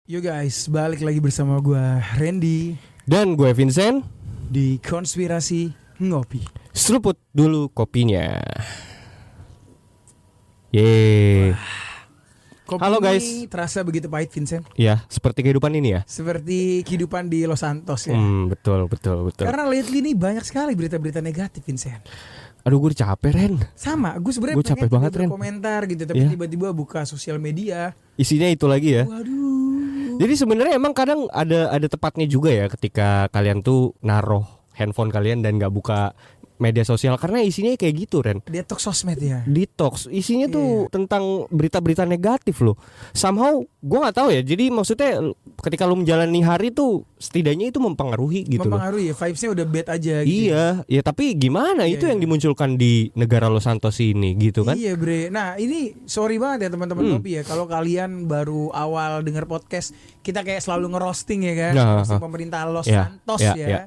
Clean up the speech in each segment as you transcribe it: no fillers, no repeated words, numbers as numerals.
Yo guys, balik lagi bersama gue Randy Dan gue Vincent. di Konspirasi Ngopi. Seruput dulu kopinya. Yeay. Kopi Halo, ini guys. terasa begitu pahit, Vincent. Ya, seperti kehidupan ini ya. Seperti kehidupan di Los Santos ya. Betul. Karena lately ini banyak sekali berita-berita negatif, Vincent. Aduh, gue udah capek, Ren. Sama, gue sebenarnya Gue capek banget, Ren. komentar gitu, tapi Iya. tiba-tiba buka sosial media. Isinya itu lagi ya. Waduh. Jadi sebenarnya emang kadang ada tepatnya juga ya ketika kalian tuh naruh handphone kalian dan gak buka media sosial karena isinya kayak gitu, Ren. Detox sosmed ya. Detox isinya tuh tentang berita-berita negatif loh. Somehow gue nggak tahu ya. Jadi maksudnya ketika lu menjalani hari tuh setidaknya itu mempengaruhi gitu loh. Mempengaruhi ya, vibes-nya udah bad aja gitu. Iya, ya tapi gimana Iya, itu yang dimunculkan di negara Los Santos ini gitu kan? Iya bre. Nah ini sorry banget ya teman-teman kopi ya. Kalau kalian baru awal dengar podcast, kita kayak selalu ngerosting ya kan, Nah, ngerosting pemerintah Los ya, Santos ya, ya. ya.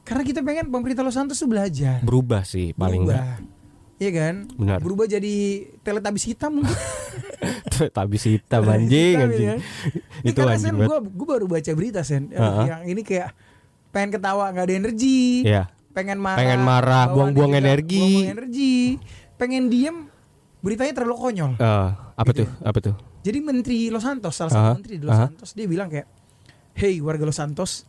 Karena kita pengen pemerintah Los Santos tuh belajar. Berubah sih paling enggak. Iya kan? Benar. Berubah jadi teletabis hitam mungkin. Tabis hitam anjing. Ya. Ini Itu karena anjing Sen, banget. gue baru baca berita Sen, Uh-huh. yang ini kayak pengen ketawa nggak ada energi, Iya. pengen Pengen bawaannya marah, buang-buang juga energi. buang-buang energi, pengen diem, beritanya terlalu konyol. Apa Gitu tuh? Apa tuh? Jadi Menteri Los Santos, salah satu Uh-huh. menteri di Los Santos, dia bilang kayak, hey warga Los Santos,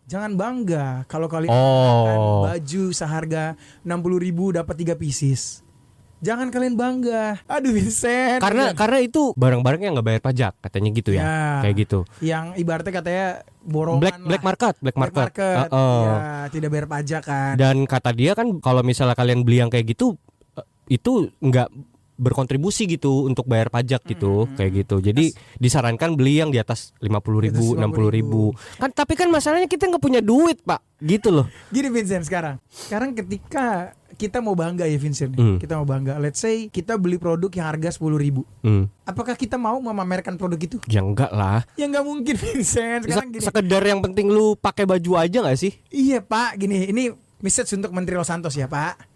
jangan bangga kalau kalian menggunakan baju seharga 60.000 dapat 3 pieces. Jangan kalian bangga. Aduh Vincent. Karena itu barang-barang yang nggak bayar pajak katanya gitu ya. Ya. Kayak gitu. Yang ibaratnya katanya borongan Black market. Ya, tidak bayar pajak kan. Dan kata dia kan kalau misalnya kalian beli yang kayak gitu itu nggak berkontribusi gitu untuk bayar pajak gitu, kayak gitu. Jadi disarankan beli yang di atas 50.000, 60.000. Kan tapi kan masalahnya kita nggak punya duit, Pak. Gitu loh. Gini Vincent sekarang ketika kita mau bangga ya Vincent, kita mau bangga. Let's say kita beli produk yang harga 10.000. Apakah kita mau memamerkan produk itu? Ya enggak lah. Ya nggak mungkin Vincent. Sekarang gini. Sekedar yang penting lu pakai baju aja nggak sih? Iya Pak, gini, ini message untuk Menteri Los Santos ya Pak.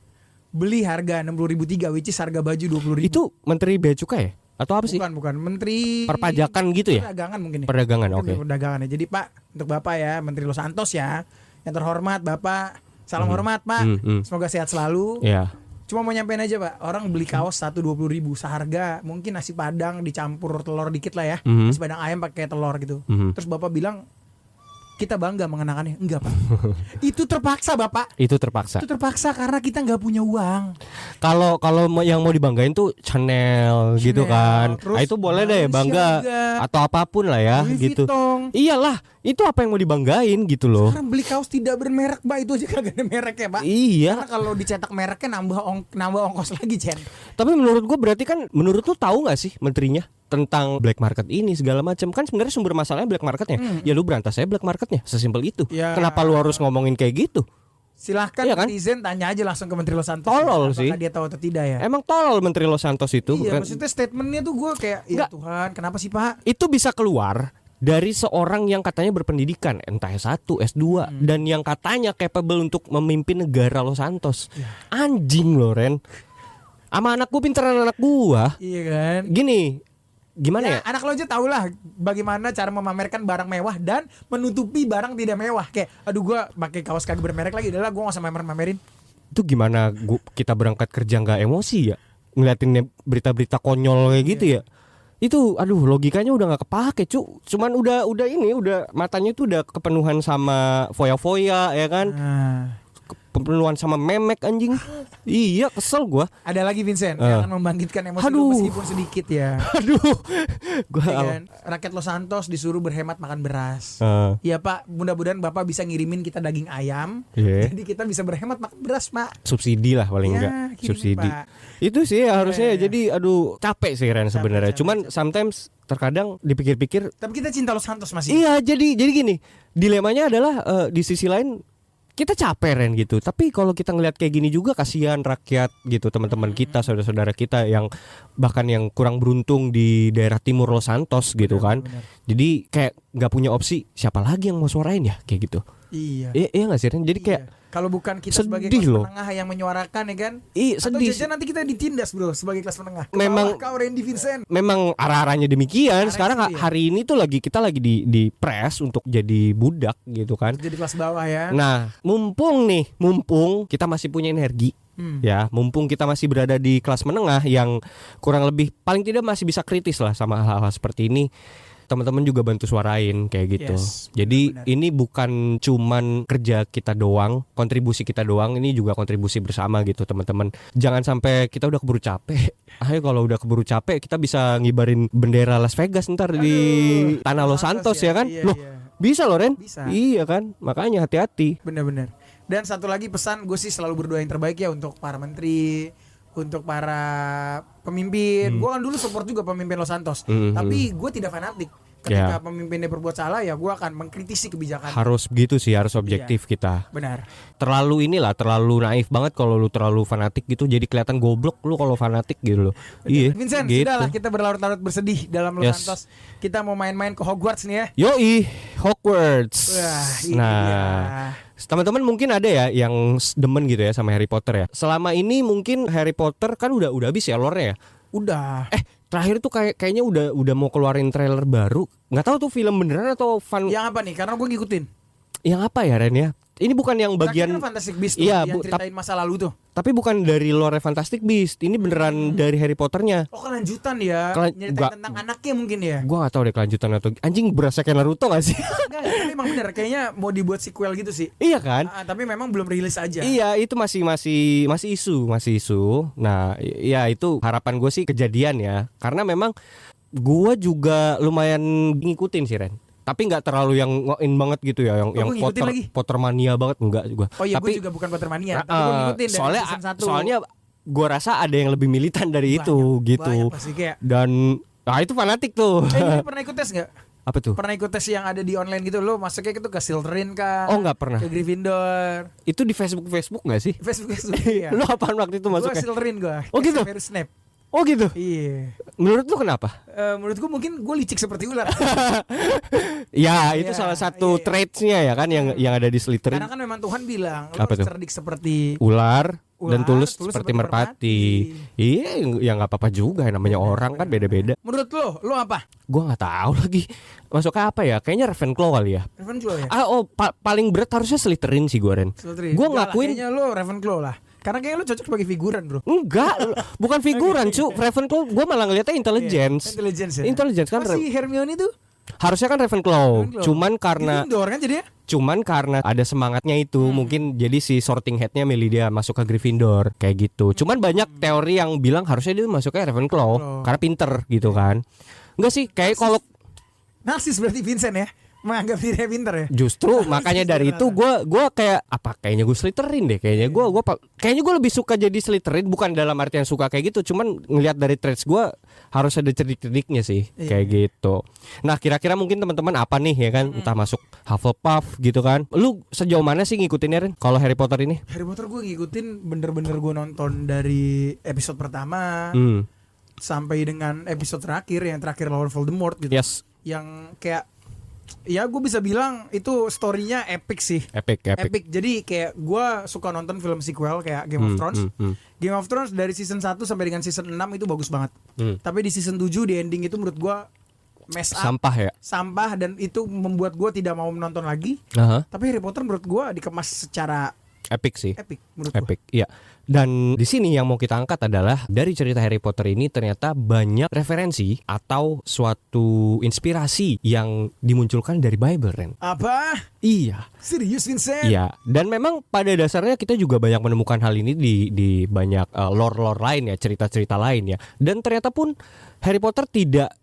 Beli harga 60.003, which is harga baju 20.000. Itu Menteri Bea Cukai ya? Atau apa sih? Bukan Menteri Perpajakan gitu ya? Perdagangan mungkin ya. Perdagangan, oke. Perdagangan ya. Jadi Pak, untuk Bapak ya, Menteri Los Santos ya, yang terhormat Bapak, salam hormat Pak. Semoga sehat selalu. Iya. Cuma mau nyampein aja Pak, orang beli kaos 120.000 seharga mungkin nasi padang dicampur telur dikit lah ya, nasi padang ayam pakai telur gitu. Terus Bapak bilang kita bangga mengenakannya. Enggak Pak. Itu terpaksa Bapak. Itu terpaksa. Itu terpaksa karena kita nggak punya uang. Kalau yang mau dibanggain tuh Chanel gitu kan. Terus Nah, itu boleh deh bangga Balenciaga, atau apapun lah ya Louis gitu. Vuitton. Iyalah, itu apa yang mau dibanggain gitu loh. Sekarang beli kaos tidak bermerek Pak, itu aja kagak ada mereknya Pak. Iya. Karena kalau dicetak mereknya nambah ongkos lagi Chen. Tapi menurut gue berarti kan menurut lu tahu nggak sih menterinya tentang black market ini segala macam, kan sebenarnya sumber masalahnya black marketnya. Ya lu berantas aja black marketnya, sesimpel itu. Ya. Kenapa lu harus ngomongin kayak gitu? Silahkan Iya kan? netizen tanya aja langsung ke Menteri Los Santos. Tolol Apakah sih. dia tahu atau tidak ya? Emang tolol Menteri Los Santos itu. Iya, kan? maksudnya statementnya tuh gue kayak, ya Nggak. Tuhan, kenapa sih Pak? Itu bisa keluar dari seorang yang katanya berpendidikan entah S1, S2 dan yang katanya capable untuk memimpin negara Los Santos. Anjing loh Ren. Sama anak gue pinteran anak gua. Iya kan? Gini, gimana ya? Anak lo aja tau lah bagaimana cara memamerkan barang mewah dan menutupi barang tidak mewah. Kayak, aduh gue pakai kaos kagak bermerek lagi, udahlah gue gak usah mamerin. Itu gimana kita berangkat kerja nggak emosi ya? Ngeliatin berita-berita konyol kayak gitu ya? Itu aduh logikanya udah nggak kepake cuman udah matanya tuh udah kepenuhan sama foya-foya ya kan, kepenuhan sama memek anjing. Iya kesel gua. Ada lagi Vincent yang akan membangkitkan emosi lu meskipun sedikit ya. Aduh gua Ya kan? Rakyat Los Santos disuruh berhemat makan beras. Iya Pak, mudah-mudahan Bapak bisa ngirimin kita daging ayam. Jadi kita bisa berhemat makan beras Pak. subsidi lah paling Ya, enggak kirim, subsidi Pak. itu sih harusnya. Ya. Jadi aduh capek sih Ren sebenarnya. Cuman sometimes terkadang dipikir-pikir Tapi kita cinta Los Santos masih. iya, jadi gini, dilemanya adalah di sisi lain kita capek Ren gitu. Tapi kalau kita ngelihat kayak gini juga kasihan rakyat gitu, teman-teman kita, saudara-saudara kita yang bahkan yang kurang beruntung di daerah timur Los Santos gitu kan. Benar. Jadi kayak nggak punya opsi, siapa lagi yang mau suarain ya kayak gitu. Iya. Iya nggak sih Ren? Jadi kayak Kalau bukan kita sebagai Sedih kelas loh. menengah yang menyuarakan ya kan. Atau Sedih. jajan nanti kita ditindas bro sebagai kelas menengah. Memang- Kau Randy Vincent. Memang arah-arahnya demikian. Arahnya Sekarang sih, ya. hari ini tuh kita lagi di press untuk jadi budak gitu kan. Jadi kelas bawah ya. Nah, mumpung kita masih punya energi. Ya, mumpung kita masih berada di kelas menengah yang kurang lebih paling tidak masih bisa kritis lah sama hal-hal seperti ini. Teman-teman juga bantu suarain kayak gitu. Yes, Jadi benar. ini bukan cuman kerja kita doang, kontribusi kita doang, ini juga kontribusi bersama gitu teman-teman. Jangan sampai kita udah keburu capek. Ayo kalau udah keburu capek kita bisa ngibarin bendera Las Vegas ntar di tanah Los Santos ya kan? Iya, Loh, iya. bisa loh Ren? Bisa. Iya kan? Makanya hati-hati. Bener-bener. Dan satu lagi pesan gue sih selalu berdoa yang terbaik ya untuk para menteri, untuk para pemimpin. Gue kan dulu support juga pemimpin Los Santos. Tapi gue tidak fanatik. Ketika pemimpinnya berbuat salah ya gue akan mengkritisi kebijakan. Harus begitu sih, harus objektif kita. Benar. Terlalu terlalu naif banget kalau lu terlalu fanatik gitu, jadi kelihatan goblok lu kalau fanatik gitu loh. Iya. Vincent, gitu. sudahlah kita berlarut-larut bersedih dalam Los Yes. Santos. Kita mau main-main ke Hogwarts nih ya. Yoi, Hogwarts. Wah, ini Nah, dia. teman-teman mungkin ada ya yang demen gitu ya sama Harry Potter ya. Selama ini mungkin Harry Potter kan udah habis ya lore-nya ya. Udah. Terakhir tuh kayaknya udah mau keluarin trailer baru. Nggak tahu tuh film beneran atau fan. Yang apa nih? Karena gue ngikutin. Yang apa ya Ren ya? Ini bukan yang Terakhir bagian kan Fantastic Beasts tuh, Iya, yang Bu, ceritain masa lalu tuh. tapi bukan dari lore Fantastic Beasts. Ini beneran dari Harry Potternya. Oh kelanjutan ya. Nyeritain Gua- tentang anaknya mungkin ya. Gua gak tahu deh kelanjutan atau anjing berasa kayak Naruto gak sih? Enggak, tapi emang bener kayaknya mau dibuat sequel gitu sih. Iya kan? Tapi memang belum rilis aja. Iya, itu masih isu. Nah, ya itu harapan gue sih kejadian ya. Karena memang gua juga lumayan ngikutin sih Ren. Tapi nggak terlalu yang in banget gitu ya, yang gua ngikutin lagi. Pottermania banget enggak juga. Oh iya, Tapi gue juga bukan Pottermania, tapi gue ngikutin dari soalnya season 1. soalnya gua rasa ada yang lebih militan dari itu gitu. Banyak pasti kayak. Dan itu fanatik tuh. Ini pernah ikut tes nggak? Apa tuh? Pernah ikut tes yang ada di online gitu lo masuknya itu ke Slytherin kah? Oh, nggak pernah. Ke Gryffindor. Itu di Facebook nggak sih? Facebook ya. Lu apaan waktu itu Gue masuknya? Slytherin gue. Oh, gitu? Severus Snape. Oh gitu. Iya. Menurut lu kenapa? Menurut gue mungkin gue licik seperti ular. Ya, itu Iya, salah satu iya. traitsnya ya kan yang ada di Slytherin. Karena kan memang Tuhan bilang lo Apa harus tuh? cerdik seperti Ular dan tulus tulus seperti seperti merpati. Iya, ya nggak apa-apa juga. Namanya orang kan beda-beda. Menurut lo apa? Gua nggak tahu lagi. Masuknya apa ya? Kayaknya Ravenclaw kali ya. Ravenclaw ya? Paling berat harusnya Slytherin sih gue Ren. Slytherin. Gua Enggak lah, ngakuin kayaknya lo Ravenclaw lah. Karena kayaknya lo cocok sebagai figuran bro. enggak, bukan figuran cu. Ravenclaw gue malah ngeliatnya intelligence. Intelligence ya. Intelligence kan Si Hermione tuh harusnya kan Ravenclaw. Ravenclaw. Cuman karena Gryffindor kan jadinya. ada semangatnya itu mungkin jadi si sorting headnya milih dia masuk ke Gryffindor kayak gitu. Cuman banyak teori yang bilang harusnya dia masuknya Ravenclaw karena pinter gitu kan. Enggak sih, kayak kalau Narsis berarti Vincent ya. Menganggap dirinya pinter ya. justru makanya dari itu gue kayak kayaknya gue Slytherin deh kayaknya gue lebih suka jadi Slytherin, bukan dalam artian suka kayak gitu, cuman ngelihat dari traits gue harus ada cerdik-cerdiknya sih kayak gitu. Nah kira-kira mungkin teman-teman apa nih ya kan, entah masuk Hufflepuff gitu kan. Lu sejauh mana sih ngikutinnya Ren kalau Harry Potter ini? Harry Potter gue ngikutin bener-bener gue nonton dari episode pertama sampai dengan episode terakhir yang terakhir lawan Voldemort gitu. Yes. Yang kayak ya gue bisa bilang itu storynya epic sih. Epic. Jadi kayak gue suka nonton film sequel kayak Game of Thrones. Game of Thrones dari season 1 sampai dengan season 6 itu bagus banget. Tapi di season 7 di ending itu menurut gue mess up. Sampah dan itu membuat gue tidak mau menonton lagi. Tapi Harry Potter menurut gue dikemas secara Epic sih. epic menurut gue. Epic, iya. Dan di sini yang mau kita angkat adalah dari cerita Harry Potter ini ternyata banyak referensi atau suatu inspirasi yang dimunculkan dari Bible, Ren. Apa? Iya. Serius Vincent? Iya. Dan memang pada dasarnya kita juga banyak menemukan hal ini di banyak lore-lore lain ya, cerita-cerita lain ya. Dan ternyata pun Harry Potter tidak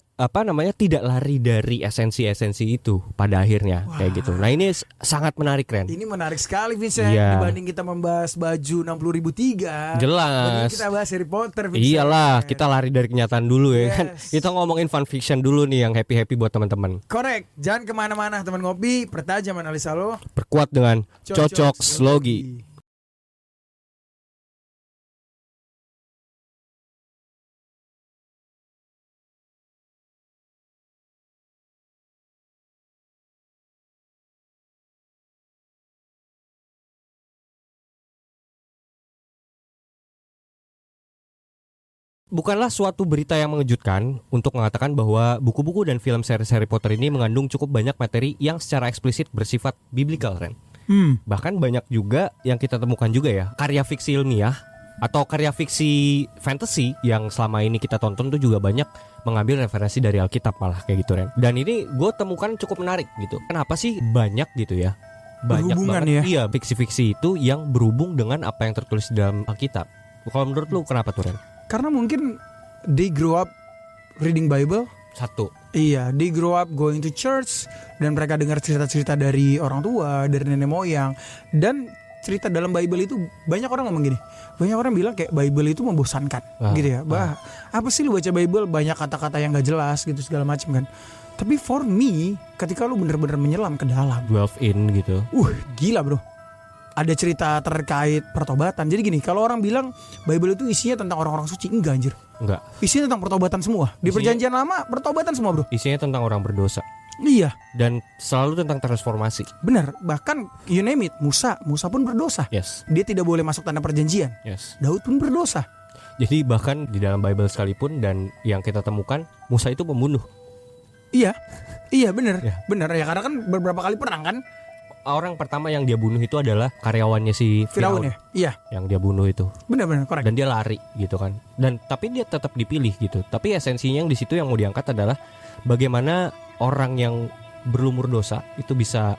lari dari esensi-esensi itu pada akhirnya. Wah. Kayak gitu. Nah ini sangat menarik Ren. Ini menarik sekali Vincent. Iya. Dibanding kita membahas baju 60.003. Jelas. Mending kita bahas Harry Potter Vincent. Iyalah, kita lari dari kenyataan dulu ya kan. Yes. Kita ngomongin fun fiction dulu nih yang happy-happy buat teman-teman. Korek. Jangan kemana-mana teman ngopi. Pertajam analisa lo. Perkuat dengan Cocok Slogi. Bukanlah suatu berita yang mengejutkan untuk mengatakan bahwa buku-buku dan film series Harry Potter ini mengandung cukup banyak materi yang secara eksplisit bersifat biblical, Ren. Bahkan banyak juga yang kita temukan juga ya, karya fiksi ilmiah atau karya fiksi fantasy yang selama ini kita tonton tuh juga banyak mengambil referensi dari Alkitab malah kayak gitu, Ren. Dan ini gue temukan cukup menarik gitu. Kenapa sih banyak gitu ya? Banyak Berhubungan banget ya? Iya, fiksi-fiksi itu yang berhubung dengan apa yang tertulis di dalam Alkitab. Kalau menurut lu kenapa tuh, Ren? Karena mungkin they grow up reading Bible. Satu. Iya, they grow up going to church dan mereka dengar cerita-cerita dari orang tua, dari nenek moyang. Dan cerita dalam Bible itu banyak orang ngomong gini. Banyak orang bilang kayak Bible itu membosankan gitu ya. Apa sih lu baca Bible banyak kata-kata yang gak jelas gitu segala macam kan. Tapi for me, ketika lu bener-bener menyelam ke dalam, Delve in gitu. gila bro. Ada cerita terkait pertobatan. Jadi gini, kalau orang bilang Bible itu isinya tentang orang-orang suci, enggak anjir. Enggak. Isinya tentang pertobatan semua. Di perjanjian lama pertobatan semua bro. Isinya tentang orang berdosa. Iya. Dan selalu tentang transformasi. Benar. Bahkan you name it, Musa pun berdosa. Yes. Dia tidak boleh masuk tanah perjanjian. Yes. Daud pun berdosa. Jadi bahkan di dalam Bible sekalipun dan yang kita temukan, Musa itu pembunuh. Iya. Iya benar. Ya. Benar ya, karena kan beberapa kali perang kan. Orang pertama yang dia bunuh itu adalah karyawannya si Firaun ya. Iya. Yang dia bunuh itu. Benar korek. Dan dia lari gitu kan. Dan tapi dia tetap dipilih gitu. Tapi esensinya yang di situ yang mau diangkat adalah bagaimana orang yang berlumur dosa itu bisa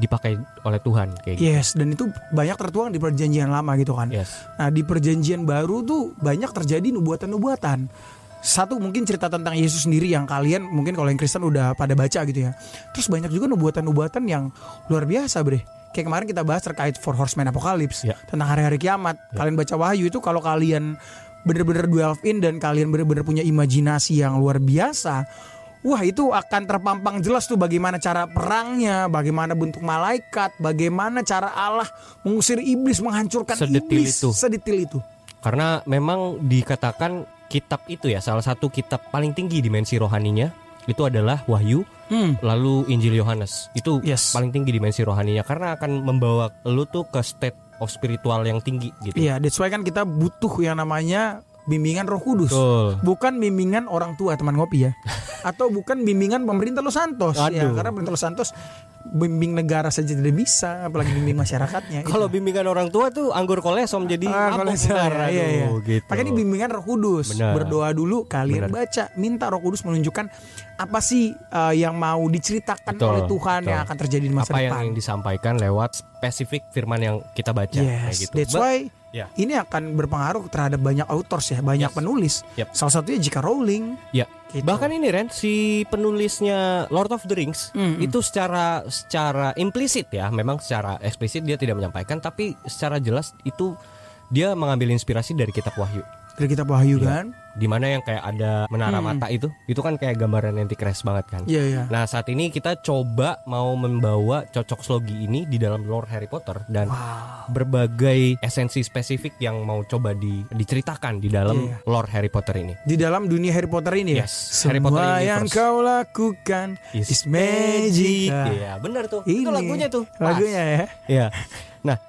dipakai oleh Tuhan kayak gitu. Yes, dan itu banyak tertuang di perjanjian lama gitu kan. Yes. Nah, di perjanjian baru tuh banyak terjadi nubuatan-nubuatan. Satu mungkin cerita tentang Yesus sendiri yang kalian mungkin kalau yang Kristen udah pada baca gitu ya. Terus banyak juga nubuatan-nubuatan yang luar biasa bre. Kayak kemarin kita bahas terkait Four Horsemen Apocalypse tentang hari-hari kiamat. Kalian baca Wahyu itu kalau kalian bener-bener delve in dan kalian bener-bener punya imajinasi yang luar biasa, wah itu akan terpampang jelas tuh bagaimana cara perangnya, bagaimana bentuk malaikat, bagaimana cara Allah mengusir iblis, menghancurkan iblis. Sedetil itu. Karena memang dikatakan kitab itu ya, salah satu kitab paling tinggi dimensi rohaninya itu adalah Wahyu, lalu Injil Yohanes. Itu paling tinggi dimensi rohaninya karena akan membawa lu tuh ke state of spiritual yang tinggi gitu. Iya, that's why kan kita butuh yang namanya bimbingan Roh Kudus. Bukan bimbingan orang tua teman ngopi ya. Atau bukan bimbingan pemerintah Los Santos ya, karena pemerintah Los Santos bimbing negara saja tidak bisa, apalagi bimbing masyarakatnya. Kalau bimbingan orang tua tuh anggur kolesom jadi mabok ntar. Iya. Gitu. Makanya ini bimbingan Roh Kudus. Benar. Berdoa dulu, kalian baca, minta Roh Kudus menunjukkan apa sih yang mau diceritakan oleh Tuhan yang akan terjadi di masa depan. Apa yang disampaikan lewat spesifik firman yang kita baca kayak gitu. That's why ini akan berpengaruh terhadap banyak authors ya, banyak penulis. Salah satunya J.K. Rowling. Ya. Gitu. Bahkan ini Ren, si penulisnya Lord of the Rings itu secara implisit ya, memang secara eksplisit dia tidak menyampaikan, tapi secara jelas itu dia mengambil inspirasi dari kitab Wahyu. Dari kitab Wahyu kan? Dimana yang kayak ada menara mata itu kan kayak gambaran Antichrist banget kan. Iya. Nah saat ini kita coba mau membawa cocok slogi ini di dalam lore Harry Potter dan berbagai esensi spesifik yang mau coba diceritakan di dalam lore Harry Potter ini. Di dalam dunia Harry Potter ini ya. Harry Potter Semua yang kau lakukan is magic. Iya benar tuh. Ini itu lagunya tuh. Lagunya ya. Iya. Nah.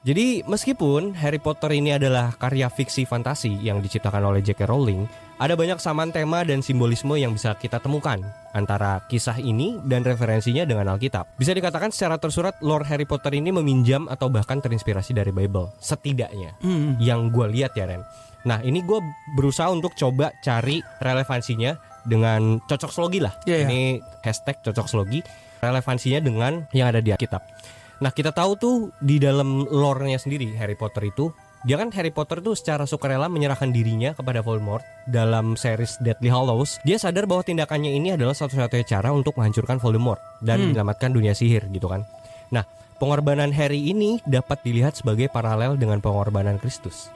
Jadi meskipun Harry Potter ini adalah karya fiksi fantasi yang diciptakan oleh J.K. Rowling, ada banyak samaan tema dan simbolisme yang bisa kita temukan antara kisah ini dan referensinya dengan Alkitab. Bisa dikatakan secara tersurat lore Harry Potter ini meminjam atau bahkan terinspirasi dari Bible, setidaknya yang gue lihat ya Ren. Nah ini gue berusaha untuk coba cari relevansinya dengan cocok slogi lah. Ini hashtag cocok slogi, relevansinya dengan yang ada di Alkitab. Nah kita tahu tuh di dalam lore-nya sendiri Harry Potter itu, dia kan Harry Potter tuh secara sukarela menyerahkan dirinya kepada Voldemort dalam series Deathly Hallows. Dia sadar bahwa tindakannya ini adalah satu-satunya cara untuk menghancurkan Voldemort dan menyelamatkan dunia sihir gitu kan. Nah pengorbanan Harry ini dapat dilihat sebagai paralel dengan pengorbanan Kristus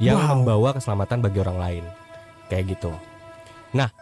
yang membawa keselamatan bagi orang lain kayak gitu. Nah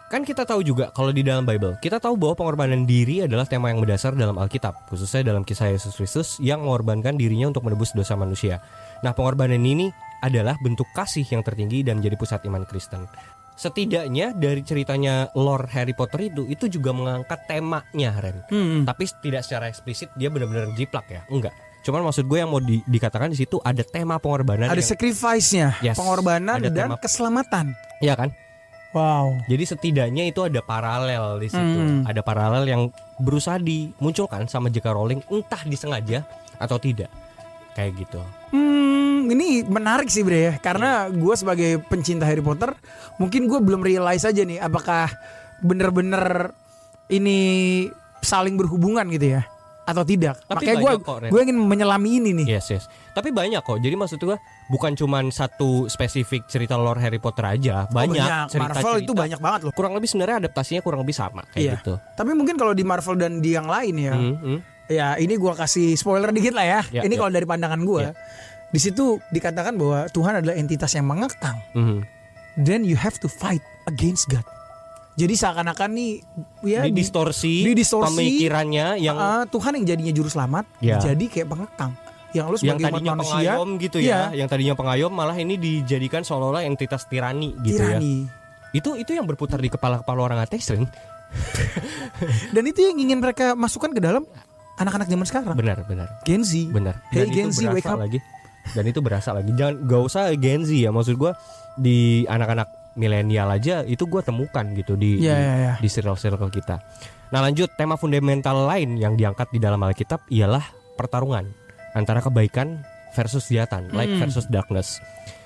kan kita tahu juga kalau di dalam Bible, kita tahu bahwa pengorbanan diri adalah tema yang mendasar dalam Alkitab, khususnya dalam kisah Yesus Kristus yang mengorbankan dirinya untuk menebus dosa manusia. Nah, pengorbanan ini adalah bentuk kasih yang tertinggi dan menjadi pusat iman Kristen. Setidaknya dari ceritanya lore Harry Potter itu juga mengangkat temanya, Ren. Tapi tidak secara eksplisit dia benar-benar jiplak ya, enggak. Cuman maksud gue yang mau dikatakan di situ ada tema pengorbanan. Ada sacrifice-nya, Yes, pengorbanan ada dan tema. keselamatan. Iya kan? Wow. Jadi setidaknya itu ada paralel di situ. Ada paralel yang berusaha dimunculkan sama J.K. Rowling, entah disengaja atau tidak. Kayak gitu. Ini menarik sih Bre ya. Karena gue sebagai pencinta Harry Potter, mungkin gue belum realize aja nih apakah bener-bener ini saling berhubungan gitu ya atau tidak. Tapi Makanya banyak kok, Ren. gue ingin menyelami ini nih. Yes. Tapi banyak kok. Jadi maksud gue bukan cuman satu spesifik cerita lore Harry Potter aja. Banyak cerita-cerita. Marvel itu banyak banget loh. Kurang lebih sebenarnya adaptasinya kurang lebih sama kayak Iya. gitu. Tapi mungkin kalau di Marvel dan di yang lain ya, ya ini gue kasih spoiler dikit lah ya. Ya, Ini ya. kalau dari pandangan gue, di situ dikatakan bahwa Tuhan adalah entitas yang mengekang. Then you have to fight against God. Jadi seakan-akan nih ya Didistorsi pemikirannya yang Tuhan yang jadinya juru selamat Ya. jadi kayak pengekang. Yang lu yang sebagai umat tadinya manusia pengayom gitu ya. Yang tadinya pengayom malah ini dijadikan seolah-olah entitas tirani gitu ya. tirani. Itu yang berputar di kepala-kepala orang ateis, Rin. Dan itu yang ingin mereka masukkan ke dalam anak-anak zaman sekarang. Benar. Gen Z. Benar. Hey Dan Gen itu Z, wake berasa up. lagi. Dan itu berasa lagi. Gak usah Gen Z ya, maksud gue di anak-anak milenial aja itu gue temukan gitu di circle kita. Nah lanjut, tema fundamental lain yang diangkat di dalam Alkitab ialah pertarungan antara kebaikan versus kejahatan, light versus darkness.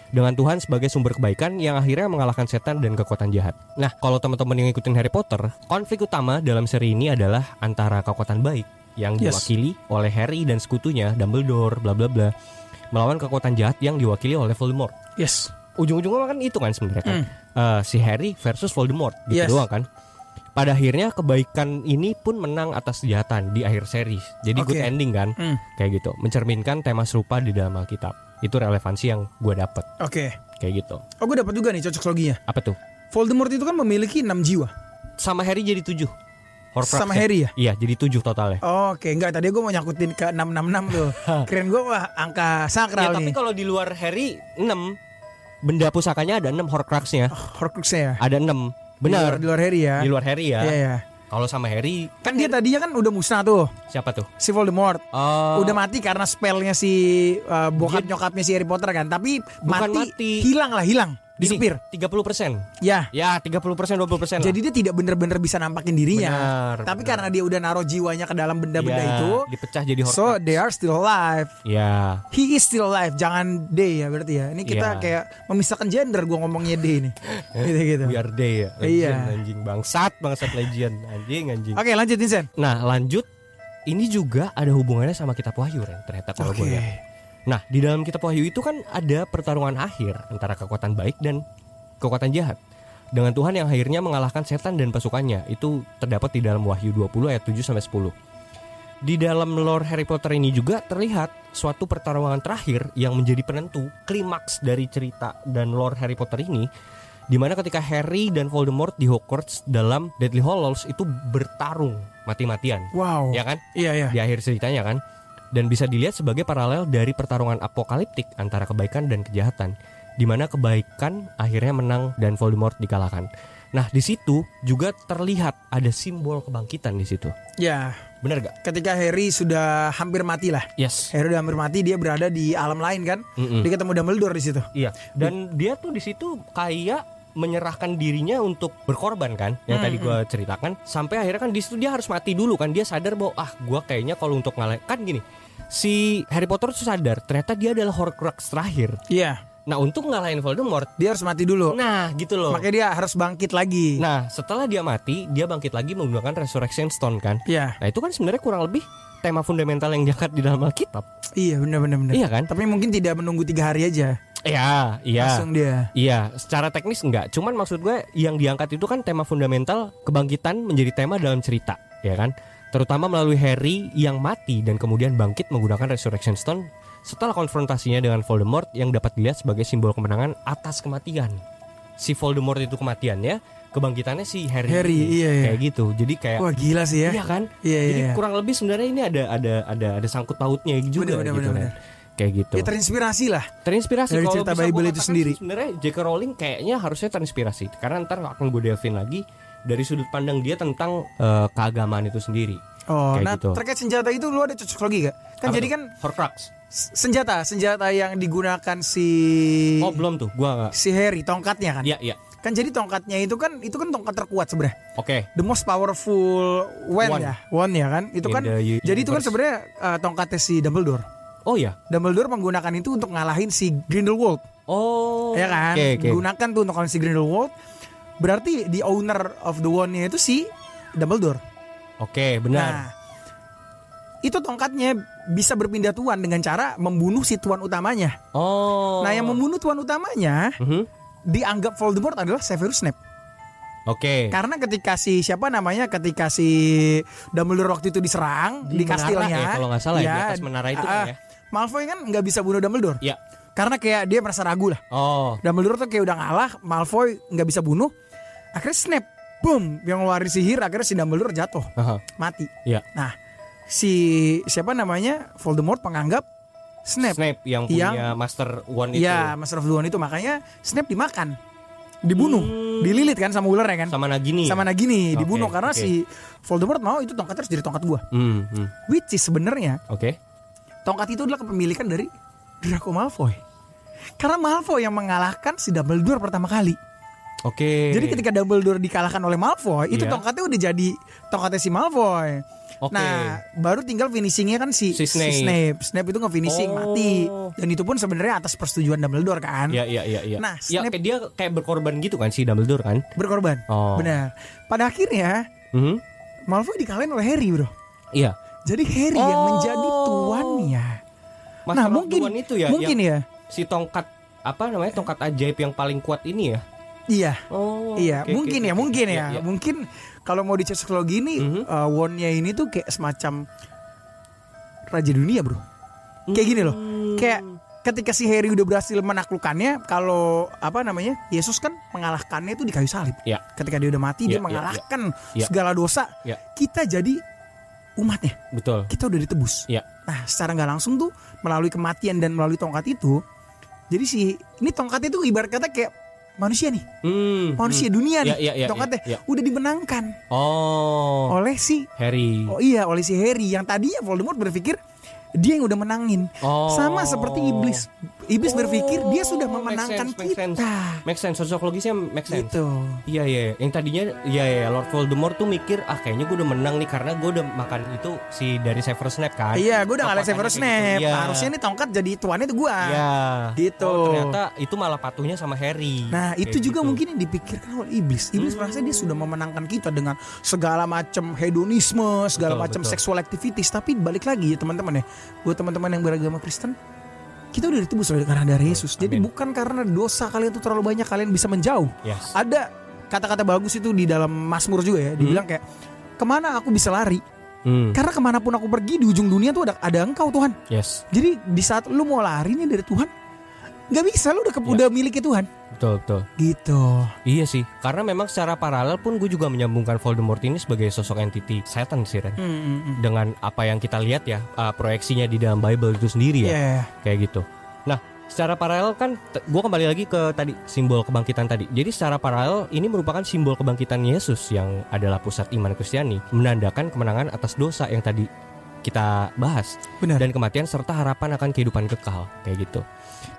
Dengan Tuhan sebagai sumber kebaikan yang akhirnya mengalahkan setan dan kekuatan jahat. Nah kalau teman-teman yang ngikutin Harry Potter, konflik utama dalam seri ini adalah antara kekuatan baik yang diwakili oleh Harry dan sekutunya Dumbledore bla bla bla melawan kekuatan jahat yang diwakili oleh Voldemort. Yes. Ujung-ujungnya kan itu kan sebenarnya kan si Harry versus Voldemort gitu Yes. doang kan. Pada akhirnya kebaikan ini pun menang atas kejahatan di akhir series. Jadi good ending kan. Kayak gitu. Mencerminkan tema serupa di dalam Alkitab. Itu relevansi yang gue dapet. Oke. Kayak gitu. Oh gue dapat juga nih cocokologinya. Apa tuh? Voldemort itu kan memiliki 6 jiwa. Sama Harry jadi 7. Horcrux Sama Harry ya? Iya jadi 7 totalnya. Oke, enggak tadi gue mau nyakutin ke 666 tuh. Keren gue wah angka sakral Tapi nih. kalau di luar Harry 6 benda pusakanya ada 6 Horcruxnya. Horcruxnya ya. Ada 6. Benar. Di luar Harry ya. Di luar Harry ya. Iya. Kalau sama Harry Kan dia tadinya kan udah musnah tuh. siapa tuh? Si Voldemort. Oh. Udah mati karena spellnya si bokap nyokapnya si Harry Potter kan. Tapi Bukan mati. hilang. Disappear. 30%. Ya. Ya 30% 20% Jadi dia tidak benar-benar bisa nampakin dirinya. Tapi Benar. karena dia udah naruh jiwanya ke dalam benda-benda Ya, itu, dipecah jadi Horcrux. so they are still alive. Ya. He is still alive. Jangan they ya berarti ya. Ini kita Iya. kayak memisahkan gender. Gua ngomongnya they nih. Gitu. We are day ya. Legend, Iya. anjing bangsat legend anjing. Oke, lanjut Vincent. Nah lanjut, ini juga ada hubungannya sama kitab Wahyu Ren, ternyata kalau gue lihat. Nah di dalam kitab Wahyu itu kan ada pertarungan akhir antara kekuatan baik dan kekuatan jahat, dengan Tuhan yang akhirnya mengalahkan setan dan pasukannya. Itu terdapat di dalam Wahyu 20 ayat 7-10. Di dalam lore Harry Potter ini juga terlihat suatu pertarungan terakhir yang menjadi penentu klimaks dari cerita dan lore Harry Potter ini, di mana ketika Harry dan Voldemort di Hogwarts dalam Deathly Hallows itu bertarung mati-matian. Wow. Ya kan? Iya. Di akhir ceritanya kan. Dan bisa dilihat sebagai paralel dari pertarungan apokaliptik antara kebaikan dan kejahatan, di mana kebaikan akhirnya menang dan Voldemort dikalahkan. Nah, di situ juga terlihat ada simbol kebangkitan di situ. Ya. Benar gak? Ketika Harry sudah hampir mati lah. Yes. Harry udah hampir mati, dia berada di alam lain kan. Dia ketemu Dumbledore di situ. Iya. Dan dia tuh di situ kayak menyerahkan dirinya untuk berkorban kan, yang tadi gue ceritakan. Sampai akhirnya kan di situ dia harus mati dulu kan. Dia sadar bahwa gue kayaknya kalau untuk ngalahin kan gini. Si Harry Potter tuh sadar ternyata dia adalah Horcrux terakhir. Iya. Nah, untuk ngalahin Voldemort, Dia harus mati dulu. nah gitu loh. Makanya dia harus bangkit lagi. Nah, setelah dia mati, dia bangkit lagi menggunakan Resurrection Stone kan. Iya. Nah, itu kan sebenarnya kurang lebih tema fundamental yang diangkat di dalam Alkitab. Iya, benar. Iya kan? Tapi mungkin tidak menunggu 3 hari aja. Iya. Langsung dia. Iya, secara teknis enggak. Cuman maksud gue yang diangkat itu kan tema fundamental kebangkitan menjadi tema dalam cerita, ya kan? Terutama melalui Harry yang mati dan kemudian bangkit menggunakan Resurrection Stone setelah konfrontasinya dengan Voldemort yang dapat dilihat sebagai simbol kemenangan atas kematian. Si Voldemort itu kematiannya, kebangkitannya si Harry. Iya. Kayak gitu. Jadi kayak Wah, gila sih ya. iya kan? Iya. Jadi kurang lebih sebenarnya ini ada sangkut pautnya juga gitu Bener. kan. Kayak gitu. Ya terinspirasi lah. Terinspirasi dari kalau cerita bisa Bible gua itu katakan sendiri. sih sebenarnya J.K. Rowling kayaknya harusnya terinspirasi karena ntar akan gue delvin lagi dari sudut pandang dia tentang keagamaan itu sendiri. Oh, Kayak nah gitu. terkait senjata itu lu ada cocok lagi gak? Kan Apa jadi tuh? kan Horcrux. senjata yang digunakan si Oh belum tuh, gua nggak. si Harry tongkatnya kan. Iya. Kan jadi tongkatnya itu kan tongkat terkuat sebenarnya. Oke. The most powerful Wand. wand ya kan. Itu In kan the jadi itu kan universe. sebenarnya tongkatnya si Dumbledore. Oh ya. Dumbledore menggunakan itu untuk ngalahin si Grindelwald. Oh. Ya kan? Oke. Gunakan tuh untuk ngalahin si Grindelwald. Berarti the owner of the wand-nya itu si Dumbledore. Oke, benar. Nah, itu tongkatnya bisa berpindah tuan dengan cara membunuh si tuan utamanya. Oh. Nah, yang membunuh tuan utamanya Mhm. dianggap Voldemort adalah Severus Snape. Oke. Karena ketika si Dumbledore waktu itu diserang di menara kastilnya, ya, kalau nggak salah ya, di atas menara itu kan ya. Malfoy kan nggak bisa bunuh Dumbledore. Iya. Karena kayak dia merasa ragu lah. Oh. Dumbledore tuh kayak udah ngalah, Malfoy nggak bisa bunuh. Akhirnya Snape, boom, yang ngeluarin sihir, akhirnya si Dumbledore jatuh, Aha. mati. Iya. Nah, si Voldemort menganggap Snape yang punya Master Wand itu. iya, Master of the Wand itu, makanya Snape dimakan, dibunuh, dililit kan sama ular ya kan, Sama Nagini. sama Nagini, Oke, dibunuh karena oke. si Voldemort mau itu tongkat terus jadi tongkat gua. Which is sebenarnya Oke. tongkat itu adalah kepemilikan dari Draco Malfoy. Karena Malfoy yang mengalahkan si Dumbledore pertama kali. Oke. Jadi ketika Dumbledore dikalahkan oleh Malfoy, itu Iya. tongkatnya udah jadi tongkatnya si Malfoy. Oke. Nah, baru tinggal finishingnya kan si Snape. Snape itu nge-finishing, Oh. mati. Dan itu pun sebenarnya atas persetujuan Dumbledore kan. Iya. Nah, Ya, Snape dia kayak berkorban gitu kan si Dumbledore kan? berkorban. Oh. Benar. Pada akhirnya Mhm. Malfoy dikalahin oleh Harry, bro. Iya. Jadi Harry yang menjadi tuannya. Master of the mungkin Wand itu ya. mungkin yang ya. si tongkat apa namanya? Tongkat ajaib yang paling kuat ini ya. Iya. Oh. Iya, oke, mungkin oke, ya, oke. mungkin ya. Iya. Mungkin kalau mau dicocokologi ini Mhm. wand-nya ini tuh kayak semacam raja dunia, bro. Kayak gini loh. Kayak ketika si Harry udah berhasil menaklukkannya, kalau apa namanya? Yesus kan mengalahkannya itu di kayu salib. Iya. Ketika dia udah mati, Iya, dia iya, mengalahkan iya. segala dosa. Iya. Kita jadi umatnya. Betul. Kita udah ditebus. Iya. Nah, secara nggak langsung tuh melalui kematian dan melalui tongkat itu, jadi ini tongkat itu ibarat kata kayak manusia nih, manusia dunia nih, Iya, tongkatnya iya. udah dimenangkan Oh. oleh si Harry. oleh si Harry yang tadinya Voldemort berpikir dia yang udah menangin. Oh. Sama seperti iblis. Iblis berpikir dia sudah make memenangkan sense, make sense. kita. Make sense, sosiologisnya make sense. Gitu. Iya. Yang tadinya iya Lord Voldemort tuh mikir kayaknya gue udah menang nih karena gue udah makan itu si dari Severus Snape kan. Iya, gue udah ngalahin Kekuatannya Severus kayak gitu. Snape. Iya. Harusnya nih tongkat jadi tuannya itu gua. Iya. Gitu. Oh, ternyata itu malah patuhnya sama Harry. Nah, itu Kayak juga gitu. mungkin yang dipikirkan oleh iblis. Iblis merasa dia sudah memenangkan kita dengan segala macam hedonisme, segala Betul, macam betul. sexual activities. Tapi balik lagi ya teman-teman ya, buat teman-teman yang beragama Kristen, kita udah ditebus oleh karena darah Yesus. Jadi Amin. bukan karena dosa kalian tuh terlalu banyak kalian bisa menjauh. Yes. Ada kata-kata bagus itu di dalam Mazmur juga ya. Dibilang kayak, kemana aku bisa lari? Karena kemanapun aku pergi di ujung dunia tuh ada Engkau Tuhan. Yes. Jadi di saat lu mau lari nih dari Tuhan, nggak bisa, lu udah miliknya Tuhan. Betul. Gitu. Iya sih, karena memang secara paralel pun gue juga menyambungkan Voldemort ini sebagai sosok entity setan sih Ren. Dengan apa yang kita lihat ya, proyeksinya di dalam Bible itu sendiri ya. Iya. Kayak gitu. Nah, secara paralel kan gue kembali lagi ke tadi simbol kebangkitan tadi. Jadi secara paralel ini merupakan simbol kebangkitan Yesus yang adalah pusat iman Kristiani, menandakan kemenangan atas dosa yang tadi kita bahas. Benar. Dan kematian serta harapan akan kehidupan kekal, kayak gitu.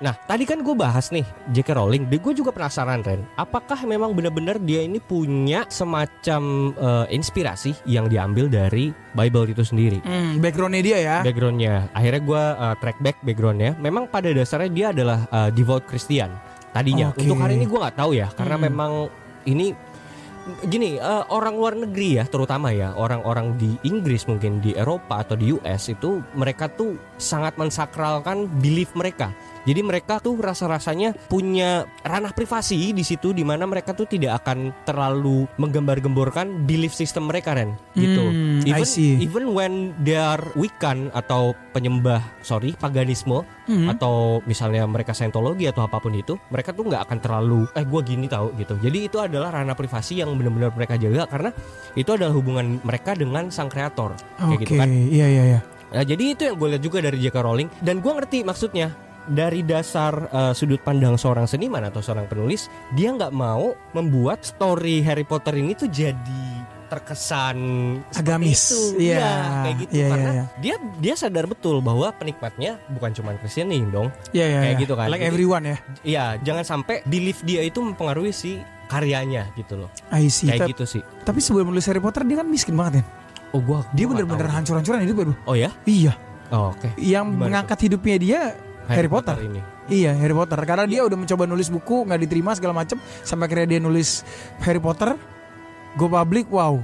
Nah, tadi kan gue bahas nih J.K. Rowling, gue juga penasaran Ren, apakah memang benar-benar dia ini punya semacam inspirasi yang diambil dari Bible itu sendiri? Backgroundnya dia ya. Backgroundnya, akhirnya gue track back backgroundnya. Memang pada dasarnya dia adalah devout Christian tadinya. Oke. Untuk hari ini gue nggak tahu ya, karena memang ini gini, orang luar negeri ya, terutama ya orang-orang di Inggris, mungkin di Eropa atau di US itu mereka tuh sangat mensakralkan belief mereka. Jadi mereka tuh rasa-rasanya punya ranah privasi di situ, di mana mereka tuh tidak akan terlalu menggembar-gemborkan belief system mereka Ren, gitu. I see. Even when they are Wiccan atau paganisme, atau misalnya mereka Scientology atau apapun itu, mereka tuh nggak akan terlalu gue gini tahu gitu. Jadi itu adalah ranah privasi yang benar-benar mereka jaga karena itu adalah hubungan mereka dengan sang kreator, kayak Oke, gitu kan. iya. Nah, jadi itu yang gue lihat juga dari J.K. Rowling, dan gue ngerti maksudnya. Dari dasar sudut pandang seorang seniman atau seorang penulis, dia nggak mau membuat story Harry Potter ini tuh jadi terkesan agamis. itu. Iya. Kayak gitu Iya, karena iya. dia sadar betul bahwa penikmatnya bukan cuma Kristen nih dong. Iya, iya. Kayak iya. gitu kan. Like Jadi, everyone ya. Iya, jangan sampai belief dia itu mempengaruhi si karyanya gitu loh. I see. Kayak gitu sih. Tapi sebelum nulis Harry Potter dia kan miskin banget ya. Oh, Dia gua nggak bener-bener tahu. hancur-hancuran hidupnya bro. Oh ya? Iya. Oh, oke. Yang Gimana mengangkat hidupnya dia Harry Potter. ini. Iya Harry Potter. Karena dia udah mencoba nulis buku nggak diterima segala macem. Sampai akhirnya dia nulis Harry Potter. Go public. Wow.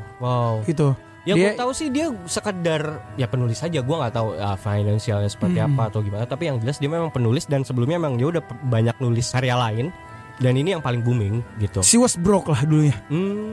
Gitu. Ya Dia- gue tahu sih dia sekedar ya penulis aja, gue nggak tahu finansialnya seperti apa atau gimana. Tapi yang jelas dia memang penulis dan sebelumnya memang dia udah banyak nulis karya lain dan ini yang paling booming gitu. She was broke lah dulunya.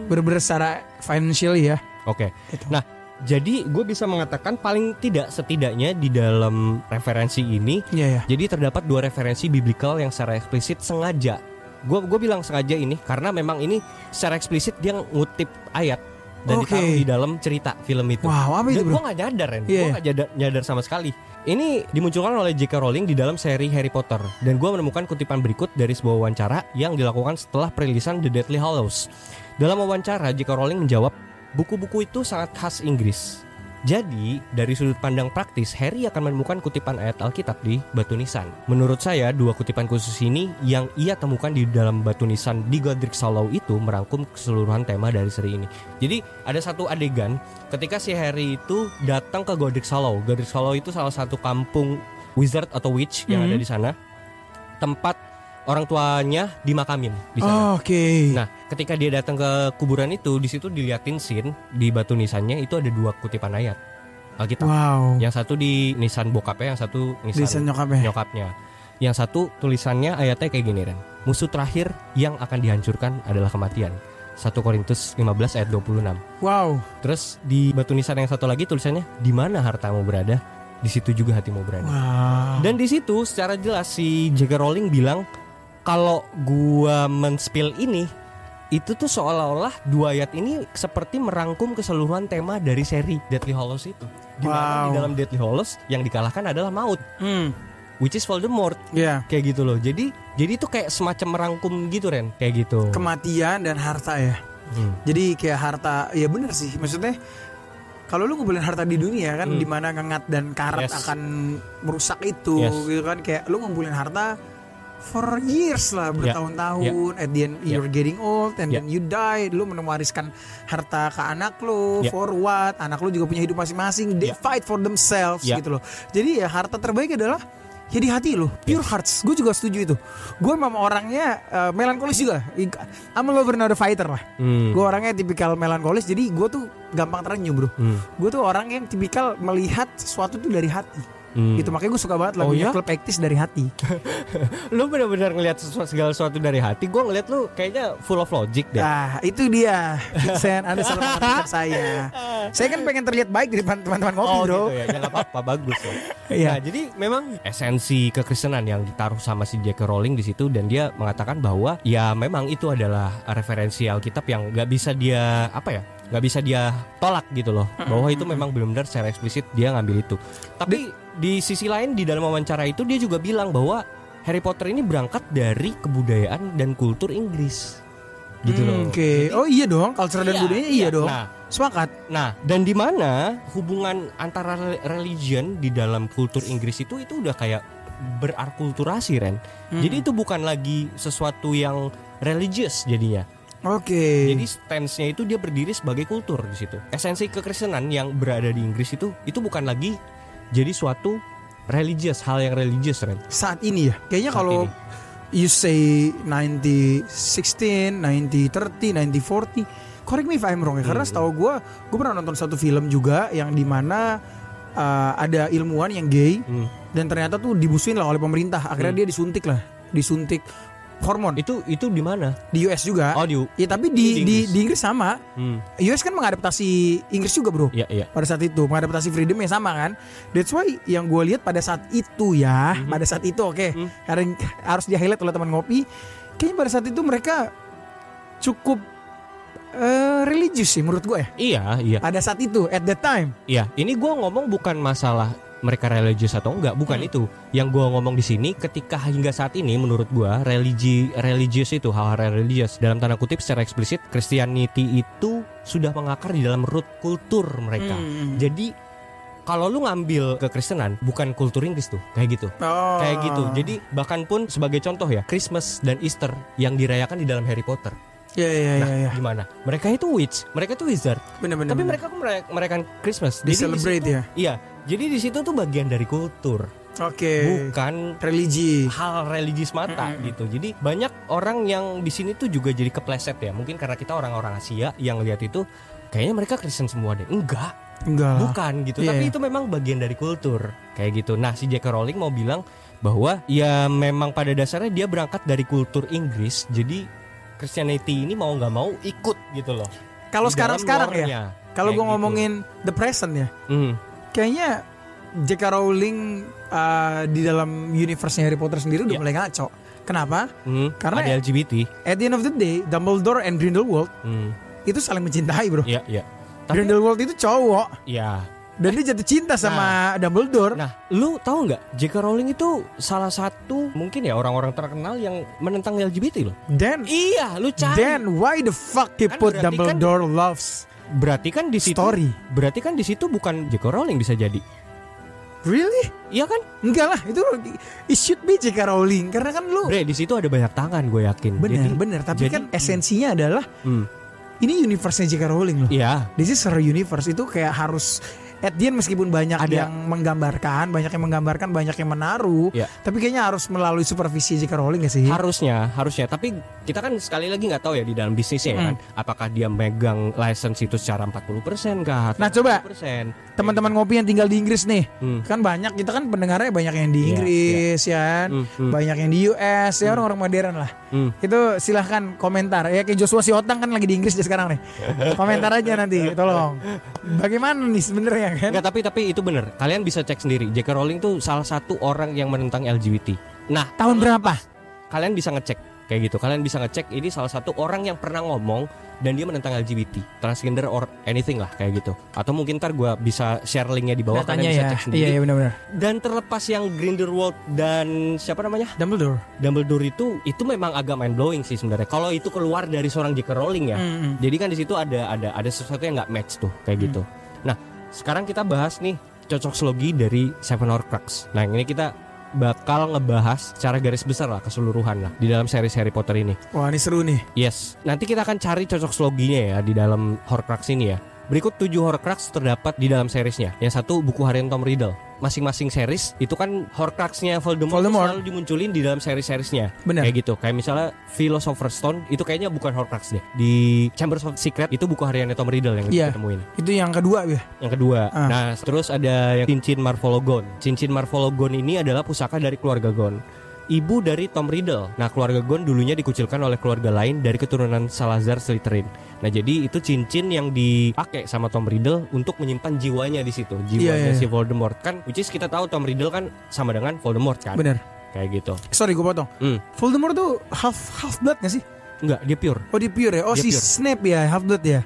Bener-bener secara financial ya. Oke. Itu. Nah, jadi gue bisa mengatakan paling tidak setidaknya di dalam referensi ini, Iya ya. jadi terdapat 2 referensi biblical yang secara eksplisit sengaja. Gue bilang sengaja ini karena memang ini secara eksplisit dia ngutip ayat dan Oke. ditaruh di dalam cerita film itu. Wow, apa itu Dan bro? gue gak nyadar Ren, Iya. gue gak nyadar sama sekali. Ini dimunculkan oleh J.K. Rowling di dalam seri Harry Potter. Dan gue menemukan kutipan berikut dari sebuah wawancara yang dilakukan setelah perilisan The Deathly Hallows. Dalam wawancara, J.K. Rowling menjawab, buku-buku itu sangat khas Inggris. Jadi, dari sudut pandang praktis, Harry akan menemukan kutipan ayat Alkitab di batu nisan. Menurut saya, 2 kutipan khusus ini yang ia temukan di dalam batu nisan di Godric's Hollow itu merangkum keseluruhan tema dari seri ini. Jadi, ada satu adegan ketika si Harry itu datang ke Godric's Hollow. Godric's Hollow itu salah satu kampung wizard atau witch yang ada di sana. Tempat orang tuanya dimakamin di sana. Oke. Nah, ketika dia datang ke kuburan itu, di situ diliatin scene di batu nisannya itu ada 2 kutipan ayat Alkitab. Wow. Yang satu di nisan bokapnya, yang satu Desain nisan nyokapnya. nyokapnya. Yang satu tulisannya ayatnya kayak gini Ren. Musuh terakhir yang akan dihancurkan adalah kematian. 1 Korintus 15 ayat 26. Wow. Terus di batu nisan yang satu lagi tulisannya, di mana hartamu berada, di situ juga hatimu berada. Wow. Dan di situ secara jelas si J.K. Rowling bilang kalau gua men-spill ini itu tuh seolah-olah 2 ayat ini seperti merangkum keseluruhan tema dari seri Deathly Hallows itu. Di mana di dalam Deathly Hallows yang dikalahkan adalah maut, which is Voldemort. Iya. Kayak gitu loh. Jadi itu kayak semacam merangkum gitu Ren, kayak gitu. Kematian dan harta ya. Jadi kayak harta, ya bener sih. Maksudnya kalau lu ngumpulin harta di dunia kan, di mana ngengat dan karat Yes. akan merusak itu, Yes. gitu kan. Kayak lu ngumpulin harta for years lah, bertahun-tahun. At the end you're getting old and then you die. Lu mewariskan harta ke anak lu, for what? Anak lu juga punya hidup masing-masing. They fight for themselves gitu loh. Jadi ya harta terbaik adalah ya di hati lo, pure hearts. Gue juga setuju itu. Gue memang orangnya melankolis juga. I'm a lover not a fighter lah. Gue orangnya tipikal melankolis. Jadi gue tuh gampang terenyuh bro. Gue tuh orang yang tipikal melihat sesuatu tuh dari hati. Gitu, makanya gue suka banget lagunya Club Actis dari hati. Lu benar-benar ngelihat segala sesuatu dari hati. Gue ngeliat lu kayaknya full of logic deh. Nah itu dia Vincent, Anda salah mengartikan saya. Saya kan pengen terlihat baik di depan teman-teman ngopi bro. Gitu ya, ya gak apa-apa, bagus loh. Iya. Nah, jadi memang esensi kekristenan yang ditaruh sama si J.K. Rowling di situ, dan dia mengatakan bahwa ya memang itu adalah referensi Alkitab yang nggak bisa dia nggak bisa dia tolak gitu loh, bahwa itu memang benar-benar secara eksplisit dia ngambil itu. Tapi di sisi lain di dalam wawancara itu dia juga bilang bahwa Harry Potter ini berangkat dari kebudayaan dan kultur Inggris. Gitu loh. Oke. Oh iya dong, culture dan budayanya iya dong. Nah, sepakat. Nah, dan di mana hubungan antara religion di dalam kultur Inggris itu udah kayak berarkulturasi Ren. Jadi itu bukan lagi sesuatu yang religious jadinya. Oke. Jadi stance-nya itu dia berdiri sebagai kultur di situ. Esensi kekristenan yang berada di Inggris itu bukan lagi jadi suatu religious, hal yang religious Ren. Saat ini ya. Kayaknya Saat kalau ini. you say 90-16, 90-30, 90-40, correct me if I'm wrong ya. Karena setahu gue pernah nonton satu film juga yang dimana ada ilmuwan yang gay dan ternyata tuh dimusuhin lah oleh pemerintah. Akhirnya dia disuntik hormon. Itu di mana? Di US juga. Oh, ya tapi di Inggris sama. US kan mengadaptasi Inggris juga bro. Iya. Pada saat itu mengadaptasi freedomnya sama kan. That's why yang gue lihat pada saat itu ya, pada saat itu karena harus di highlight oleh teman ngopi. Kayaknya pada saat itu mereka cukup religius sih menurut gue ya. Iya. Pada saat itu, at that time. Iya, ini gue ngomong bukan masalah mereka religius atau enggak, bukan itu. Yang gue ngomong di sini, ketika hingga saat ini menurut gue religius itu hal-hal religius dalam tanda kutip secara eksplisit Christianity itu sudah mengakar di dalam root kultur mereka. Jadi kalau lu ngambil kekristenan bukan kultur Inggris tuh, kayak gitu. Kayak gitu. Jadi bahkan pun sebagai contoh ya, Christmas dan Easter yang dirayakan di dalam Harry Potter. Iya. Gimana? Mereka itu witch, mereka itu wizard. Bener. Tapi mereka merayakan Christmas. Di celebrate ya. Iya. Jadi di situ tuh bagian dari kultur. Oke. Bukan religi. hal religius mata gitu. Jadi banyak orang yang di sini tuh juga jadi kepleset ya. Mungkin karena kita orang-orang Asia yang lihat itu kayaknya mereka Kristen semua deh. Enggak. Bukan gitu. Tapi itu memang bagian dari kultur kayak gitu. Nah, si J.K. Rowling mau bilang bahwa ya memang pada dasarnya dia berangkat dari kultur Inggris. Jadi Christianity ini mau nggak mau ikut gitu loh. Kalau sekarang ya. Kalau gue ngomongin the present ya. Kayaknya J.K. Rowling di dalam universe-nya Harry Potter sendiri udah mulai ngaco. Kenapa? Karena ada LGBT. At the end of the day, Dumbledore and Grindelwald itu saling mencintai, bro. Iya. Grindelwald itu cowok. Iya. Dan dia jatuh cinta sama Dumbledore. Nah, lu tahu nggak J.K. Rowling itu salah satu mungkin ya orang-orang terkenal yang menentang LGBT loh. Iya, lu cari. Then why the fuck he Kan put berarti Dumbledore loves berarti kan di situ story? Berarti kan di situ bukan J.K. Rowling bisa jadi. Really? Iya kan? Enggak lah, itu it should be J.K. Rowling karena kan lu. Bre, di situ ada banyak tangan, gue yakin. Bener. Tapi jadi, kan esensinya adalah ini universe-nya J.K. Rowling loh. Iya. This is her universe, itu kayak harus at the end meskipun banyak yang menggambarkan, banyak yang menaruh, tapi kayaknya harus melalui supervisi J.K. Rowling gak sih? Harusnya. Tapi kita kan sekali lagi nggak tahu ya di dalam bisnisnya kan, apakah dia megang license itu secara 40% kah? Nah, coba 40%. teman-teman ngopi yang tinggal di Inggris nih, kan banyak, kita kan pendengarnya banyak yang di Inggris ya kan, banyak yang di US ya, orang-orang modern lah. Itu silahkan komentar ya, kayak Joshua Siotang kan lagi di Inggris sekarang nih. Komentar aja nanti, tolong. Bagaimana nih sebenarnya kan? Enggak, tapi itu benar. Kalian bisa cek sendiri. J.K. Rowling tuh salah satu orang yang menentang LGBT. Nah, tahun berapa? Kalian bisa ngecek kayak gitu. Kalian bisa ngecek ini salah satu orang yang pernah ngomong dan dia menentang LGBT, transgender or anything lah kayak gitu. Atau mungkin ntar gue bisa share linknya di bawah, kalian bisa cek sendiri. Iya benar-benar. Dan terlepas yang Grindelwald dan siapa namanya? Dumbledore itu memang agak mind blowing sih sebenarnya. Kalau itu keluar dari seorang J.K. Rowling ya. Jadi kan di situ ada sesuatu yang nggak match tuh kayak gitu. Nah, sekarang kita bahas nih cocoklogi dari Seven Horcrux. Nah, ini kita bakal ngebahas secara garis besar lah, keseluruhan lah di dalam series Harry Potter ini. Wah, ini seru nih. Yes. Nanti kita akan cari cocokloginya ya di dalam Horcrux ini ya. Berikut 7 Horcrux terdapat di dalam seriesnya. Yang satu buku harian Tom Riddle. Masing-masing series itu kan Horcruxnya Voldemort selalu dimunculin di dalam series-seriesnya. Bener. Kayak gitu. Kayak misalnya Philosopher's Stone itu kayaknya bukan Horcrux deh. Di Chambers of Secret itu buku hariannya Tom Riddle yang ditemuin. Itu yang kedua ya. Yang kedua. Nah, terus ada yang cincin Marvologon. Cincin Marvologon ini adalah pusaka dari keluarga Gon, ibu dari Tom Riddle. Nah, keluarga Gon dulunya dikucilkan oleh keluarga lain dari keturunan Salazar Slytherin. Nah, jadi itu cincin yang dipakai sama Tom Riddle untuk menyimpan jiwanya di situ, jiwanya si Voldemort kan. Which is kita tahu Tom Riddle kan sama dengan Voldemort kan. Bener. Kayak gitu. Sorry gue potong. Voldemort tuh half blood gak sih? Enggak, dia pure. Oh, dia pure ya. Oh, dia si pure. Snape ya half blood ya.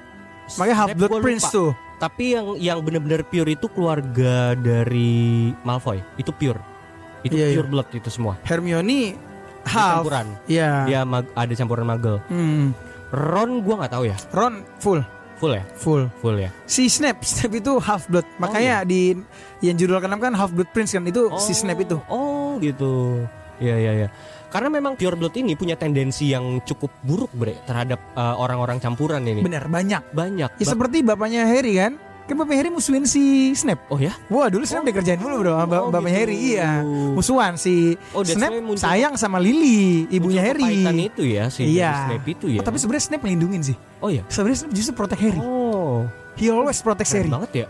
Makanya half blood prince tuh. Tapi yang benar-benar pure itu keluarga dari Malfoy. Itu pure. Itu pure blood itu semua. Hermione half. Campuran. Iya. Dia ada campuran muggle. Ron gua nggak tahu ya. Ron full ya. Full ya. Si Snape itu half blood. Makanya di yang judul ke-6 kan Half Blood Prince kan, itu si Snape itu. Oh gitu. Iya. Karena memang pure blood ini punya tendensi yang cukup buruk terhadap orang-orang campuran ini. Benar, banyak. Ya Seperti bapaknya Harry kan. Kan bapaknya Harry musuhin si Snape. Oh ya? Wah, dulu Snape dikerjain dulu bro bapaknya gitu. Harry. Iya. Musuhan si Snape sayang sama Lily, ibunya Harry. Kepaitan itu ya si Snape itu ya. Tapi sebenarnya Snape melindungin sih. Oh ya? Sebenarnya Snape justru protect Harry. Oh. He always protect Harry. Banget ya.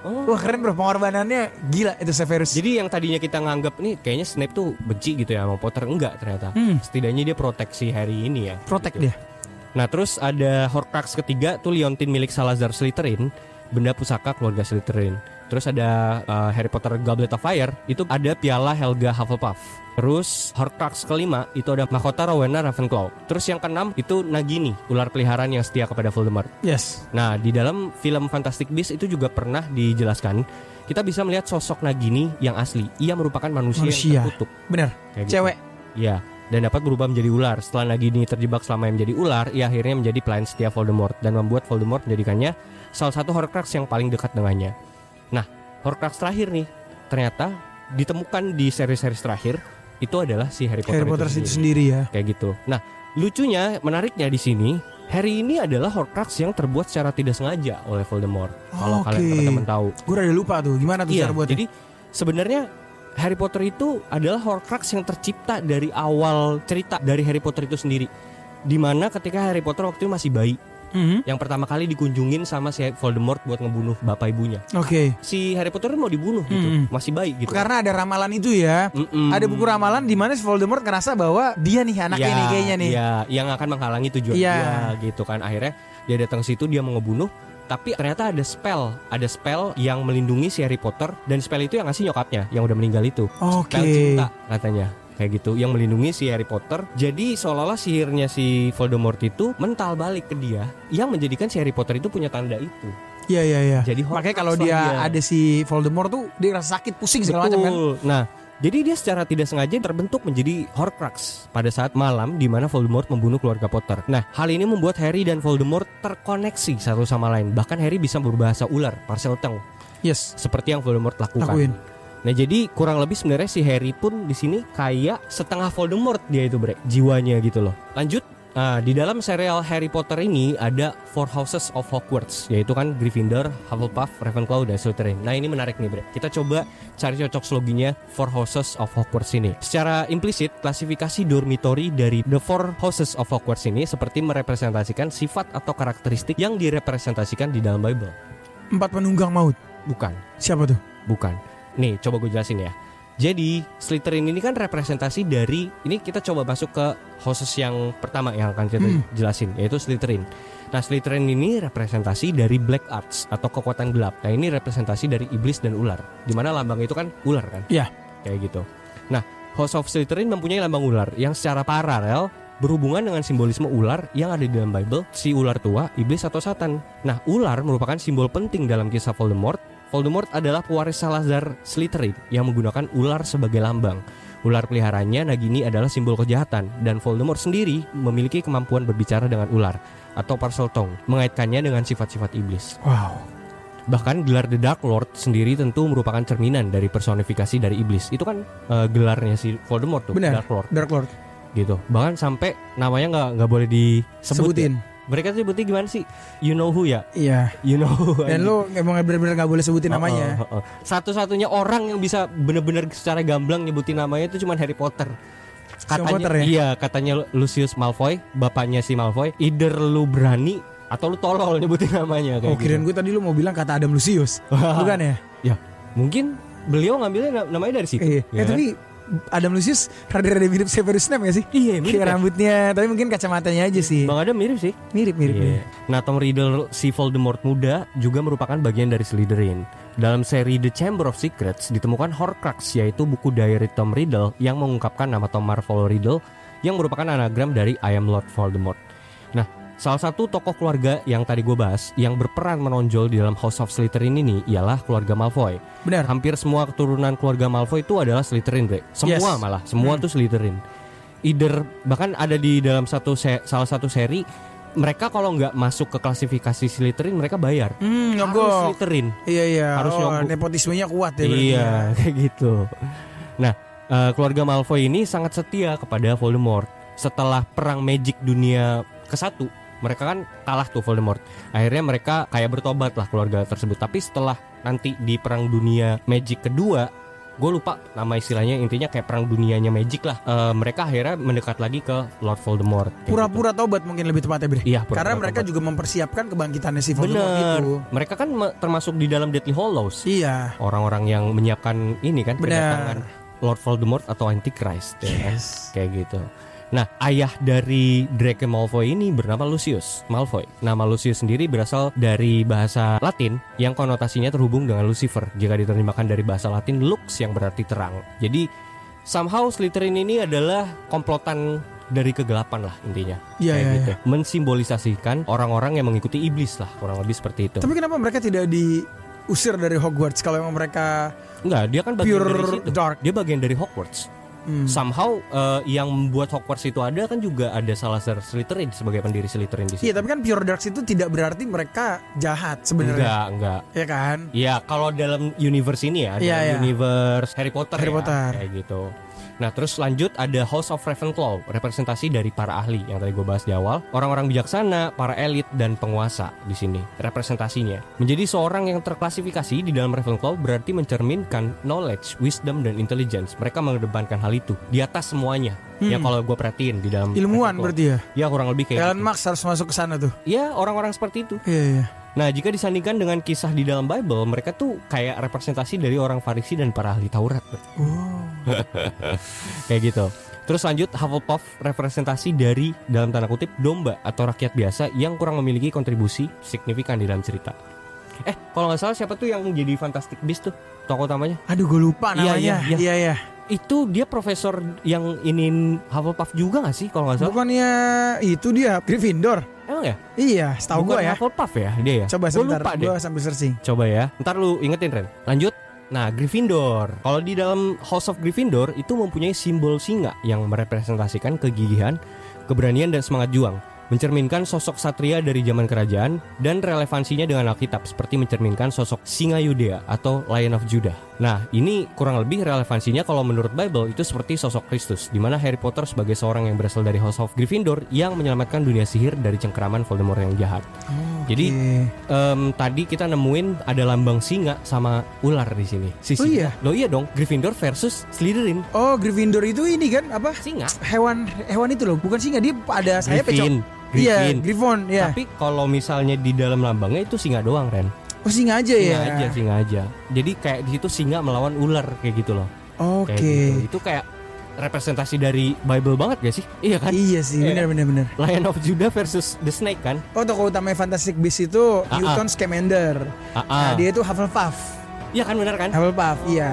Wah, keren bro, pengorbanannya gila itu Severus. Jadi yang tadinya kita nganggap nih kayaknya Snape tuh benci gitu ya sama Potter, enggak ternyata. Setidaknya dia proteksi Harry ini ya. Protect gitu. dia. Nah, terus ada Horcrux ketiga tuh Leontin milik Salazar Slytherin, benda pusaka keluarga Slytherin. Terus ada Harry Potter Goblet of Fire, itu ada piala Helga Hufflepuff. Terus Horcrux kelima itu ada mahkota Rowena Ravenclaw. Terus yang keenam itu Nagini, ular peliharaan yang setia kepada Voldemort. Yes. Nah, di dalam film Fantastic Beasts itu juga pernah dijelaskan, kita bisa melihat sosok Nagini yang asli. Ia merupakan manusia yang terkutuk. Bener. Kayak cewek. Gitu. Iya. dan dapat berubah menjadi ular. Setelah Nagini terjebak selama menjadi ular, ia akhirnya menjadi pelayan setia Voldemort dan membuat Voldemort menjadikannya salah satu Horcrux yang paling dekat dengannya. Nah, Horcrux terakhir nih ternyata ditemukan di seri-seri terakhir itu adalah si Harry Potter itu sendiri ya. Kayak gitu. Nah, lucunya, menariknya di sini Harry ini adalah Horcrux yang terbuat secara tidak sengaja oleh Voldemort. Kalau kalian teman-teman tahu. Gue udah lupa tuh gimana tuh cara buatnya. Jadi sebenarnya Harry Potter itu adalah Horcrux yang tercipta dari awal cerita dari Harry Potter itu sendiri. Dimana ketika Harry Potter waktu itu masih bayi, yang pertama kali dikunjungin sama si Voldemort buat ngebunuh bapak ibunya. Si Harry Potter mau dibunuh gitu, masih bayi gitu. Karena ada ramalan itu ya. Ada buku ramalan di mana si Voldemort ngerasa bahwa dia nih anaknya nih kayaknya nih. Iya, yang akan menghalangi tujuan dia gitu kan. Akhirnya dia datang ke situ, dia mau ngebunuh. Tapi ternyata ada spell yang melindungi si Harry Potter, dan spell itu yang ngasih nyokapnya yang udah meninggal itu. Spell cinta katanya, kayak gitu, yang melindungi si Harry Potter. Jadi seolah-olah sihirnya si Voldemort itu mental balik ke dia, yang menjadikan si Harry Potter itu punya tanda itu. Iya. Jadi makanya kalau dia ada si Voldemort tuh dia rasa sakit, pusing segala macam kan. Nah, jadi dia secara tidak sengaja terbentuk menjadi Horcrux pada saat malam di mana Voldemort membunuh keluarga Potter. Nah, hal ini membuat Harry dan Voldemort terkoneksi satu sama lain. Bahkan Harry bisa berbahasa ular, Parseltongue. Yes. Seperti yang Voldemort lakukan. Nah, jadi kurang lebih sebenarnya si Harry pun di sini kayak setengah Voldemort dia itu, Bre. Jiwanya gitu loh. Lanjut. Nah, di dalam serial Harry Potter ini ada Four Houses of Hogwarts, yaitu kan Gryffindor, Hufflepuff, Ravenclaw, dan Slytherin. Nah, ini menarik nih, Bre. Kita coba cari cocok-sloginya Four Houses of Hogwarts ini. Secara implisit, klasifikasi dormitory dari The Four Houses of Hogwarts ini seperti merepresentasikan sifat atau karakteristik yang direpresentasikan di dalam Bible. 4 penunggang maut? Bukan. Siapa tuh? Bukan. Nih, coba gue jelasin ya. Jadi Slytherin ini kan representasi dari, ini kita coba masuk ke houses yang pertama yang akan kita jelasin, yaitu Slytherin. Nah, Slytherin ini representasi dari Black Arts atau kekuatan gelap. Nah, ini representasi dari iblis dan ular, dimana lambang itu kan ular kan. Iya. Kayak gitu. Nah, House of Slytherin mempunyai lambang ular yang secara paralel berhubungan dengan simbolisme ular yang ada di dalam Bible, si ular tua, iblis atau Satan. Nah, ular merupakan simbol penting dalam kisah Voldemort. Voldemort adalah pewaris Salazar Slytherin yang menggunakan ular sebagai lambang. Ular peliharaannya Nagini adalah simbol kejahatan, dan Voldemort sendiri memiliki kemampuan berbicara dengan ular atau Parseltongue, mengaitkannya dengan sifat-sifat iblis. Wow. Bahkan gelar The Dark Lord sendiri tentu merupakan cerminan dari personifikasi dari iblis. Itu kan gelarnya si Voldemort tuh. Benar. Dark Lord. Gitu. Bahkan sampai namanya nggak boleh disebutin. Ya. Mereka sebutnya gimana sih? You know who ya? Iya. You know who. Dan lu emang benar-benar gak boleh sebutin namanya. Satu-satunya orang yang bisa benar-benar secara gamblang nyebutin namanya itu cuma Harry Potter. Katanya, Potter ya? Iya, katanya Lucius Malfoy, bapaknya si Malfoy. Either lu berani atau lu tolol nyebutin namanya. Oh, kirain gue tadi lu mau bilang kata Adam Lucius. Bukan ya? Ya, mungkin beliau ngambilnya namanya dari situ. Iya. Tapi Adam Lucius rada-rada mirip Severus Snape gak sih? Iya, mirip. Kayak rambutnya, tapi mungkin kacamatanya aja sih. Bang Adam mirip sih. Mirip. Nah, Tom Riddle si Voldemort muda juga merupakan bagian dari Slytherin. Dalam seri The Chamber of Secrets ditemukan Horcrux, yaitu buku diary Tom Riddle yang mengungkapkan nama Tom Marvolo Riddle yang merupakan anagram dari I am Lord Voldemort. Nah, salah satu tokoh keluarga yang tadi gue bahas yang berperan menonjol di dalam House of Slytherin ini ialah keluarga Malfoy. Benar. Hampir semua keturunan keluarga Malfoy itu adalah Slytherin, Bre. Semua malah, semua tuh Slytherin. Bahkan ada di dalam salah satu seri, mereka kalau nggak masuk ke klasifikasi Slytherin mereka bayar. Harus Slytherin. Iya. Harus nyogok. Nepotismenya kuat ya. Iya, kayak gitu. Nah, keluarga Malfoy ini sangat setia kepada Voldemort. Setelah perang Magic dunia ke-1, mereka kan kalah tuh Voldemort. Akhirnya mereka kayak bertobat lah keluarga tersebut. Tapi setelah nanti di perang dunia Magic kedua, gue lupa nama istilahnya, intinya kayak perang dunianya Magic lah. Mereka akhirnya mendekat lagi ke Lord Voldemort. Pura-pura tobat mungkin lebih tepatnya, Bre. Iya, karena mereka juga mempersiapkan kebangkitannya si Voldemort itu. Mereka kan termasuk di dalam Deathly Hallows. Iya. Orang-orang yang menyiapkan ini kan, kedatangan Lord Voldemort atau Antichrist. Yes. Kayak gitu. Nah, ayah dari Draco Malfoy ini bernama Lucius Malfoy. Nama Lucius sendiri berasal dari bahasa Latin yang konotasinya terhubung dengan Lucifer. Jika diterjemahkan dari bahasa Latin, lux yang berarti terang. Jadi, somehow Slytherin ini adalah komplotan dari kegelapan lah intinya. Iya, gitu. Mensimbolisasikan orang-orang yang mengikuti iblis lah, kurang lebih seperti itu. Tapi kenapa mereka tidak diusir dari Hogwarts kalau memang mereka enggak, dia kan bagian pure dari situ. dark? Dia bagian dari Hogwarts. Somehow yang membuat Hogwarts itu ada kan juga ada Salazar Slytherin sebagai pendiri Slytherin di situ. Iya, tapi kan Pure Darks itu tidak berarti mereka jahat sebenarnya. Enggak. Ya kan? Iya, kalau dalam universe ini ya, dalam universe Harry Potter kayak gitu. Nah, terus lanjut ada House of Ravenclaw, representasi dari para ahli yang tadi gue bahas di awal, orang-orang bijaksana, para elit dan penguasa di sini representasinya. Menjadi seorang yang terklasifikasi di dalam Ravenclaw berarti mencerminkan knowledge, wisdom dan intelligence. Mereka mengedepankan hal itu di atas semuanya. Ya kalau gue perhatiin di dalam ilmuwan berarti ya. Ya kurang lebih kayak Elon Musk harus masuk ke sana tuh. Ya, orang-orang seperti itu. Iya. Nah, jika disandingkan dengan kisah di dalam Bible, mereka tuh kayak representasi dari orang Farisi dan para ahli Taurat. Kayak gitu. Terus lanjut, Hufflepuff representasi dari dalam tanda kutip domba atau rakyat biasa yang kurang memiliki kontribusi signifikan di dalam cerita. Kalau nggak salah siapa tuh yang jadi Fantastic Beasts tuh tokoh utamanya? Aduh, gue lupa namanya. Iya. Itu dia profesor yang inin Hufflepuff juga gak sih kalau nggak salah? Bukannya itu dia Gryffindor? Emang ya? Iya, setahu gue ya. Hufflepuff ya dia ya? Coba sebentar, gue sambil searching. Coba ya, ntar lu ingetin Ren. Lanjut. Nah, Gryffindor. Kalau di dalam House of Gryffindor itu mempunyai simbol singa yang merepresentasikan kegigihan, keberanian dan semangat juang. Mencerminkan sosok satria dari zaman kerajaan dan relevansinya dengan Alkitab seperti mencerminkan sosok singa Yudea atau Lion of Judah. Nah, ini kurang lebih relevansinya kalau menurut Bible itu seperti sosok Kristus, di mana Harry Potter sebagai seorang yang berasal dari House of Gryffindor yang menyelamatkan dunia sihir dari cengkeraman Voldemort yang jahat. Jadi tadi kita nemuin ada lambang singa sama ular di sini. Iya? Loh iya dong, Gryffindor versus Slytherin. Oh, Gryffindor itu ini kan apa? Singa. Hewan itu loh, bukan singa, dia ada sayap pecok. Griffin. Iya, Griffon ya. Tapi kalau misalnya di dalam lambangnya itu singa doang, Ren. Oh, singa aja ya. Singa aja. Jadi kayak di situ singa melawan ular kayak gitu loh. Oke. Gitu. Itu kayak representasi dari Bible banget gak sih? Iya kan? Iya sih, benar. Lion of Judah versus the Snake kan? Oh, tokoh utama Fantastic Beasts itu Newton Scamander. Nah, dia itu Hufflepuff. Iya kan, benar kan? Hufflepuff, iya.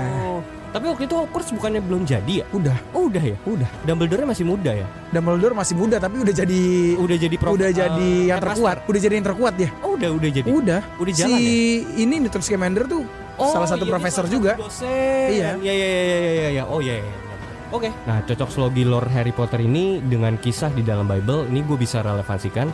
Tapi waktu itu Hogwarts bukannya belum jadi ya? Udah. Oh, udah ya? Udah. Dumbledore masih muda ya? Dumbledore masih muda tapi udah jadi yang terkuat. Udah jadi yang terkuat ya? Oh, udah jadi. Udah jalan ya? Ini Newton Scamander tuh salah satu profesor juga. Dosen. Iya. Oh iya. Oke. Nah, cocok slogi lore Harry Potter ini dengan kisah di dalam Bible, ini gue bisa relevansikan.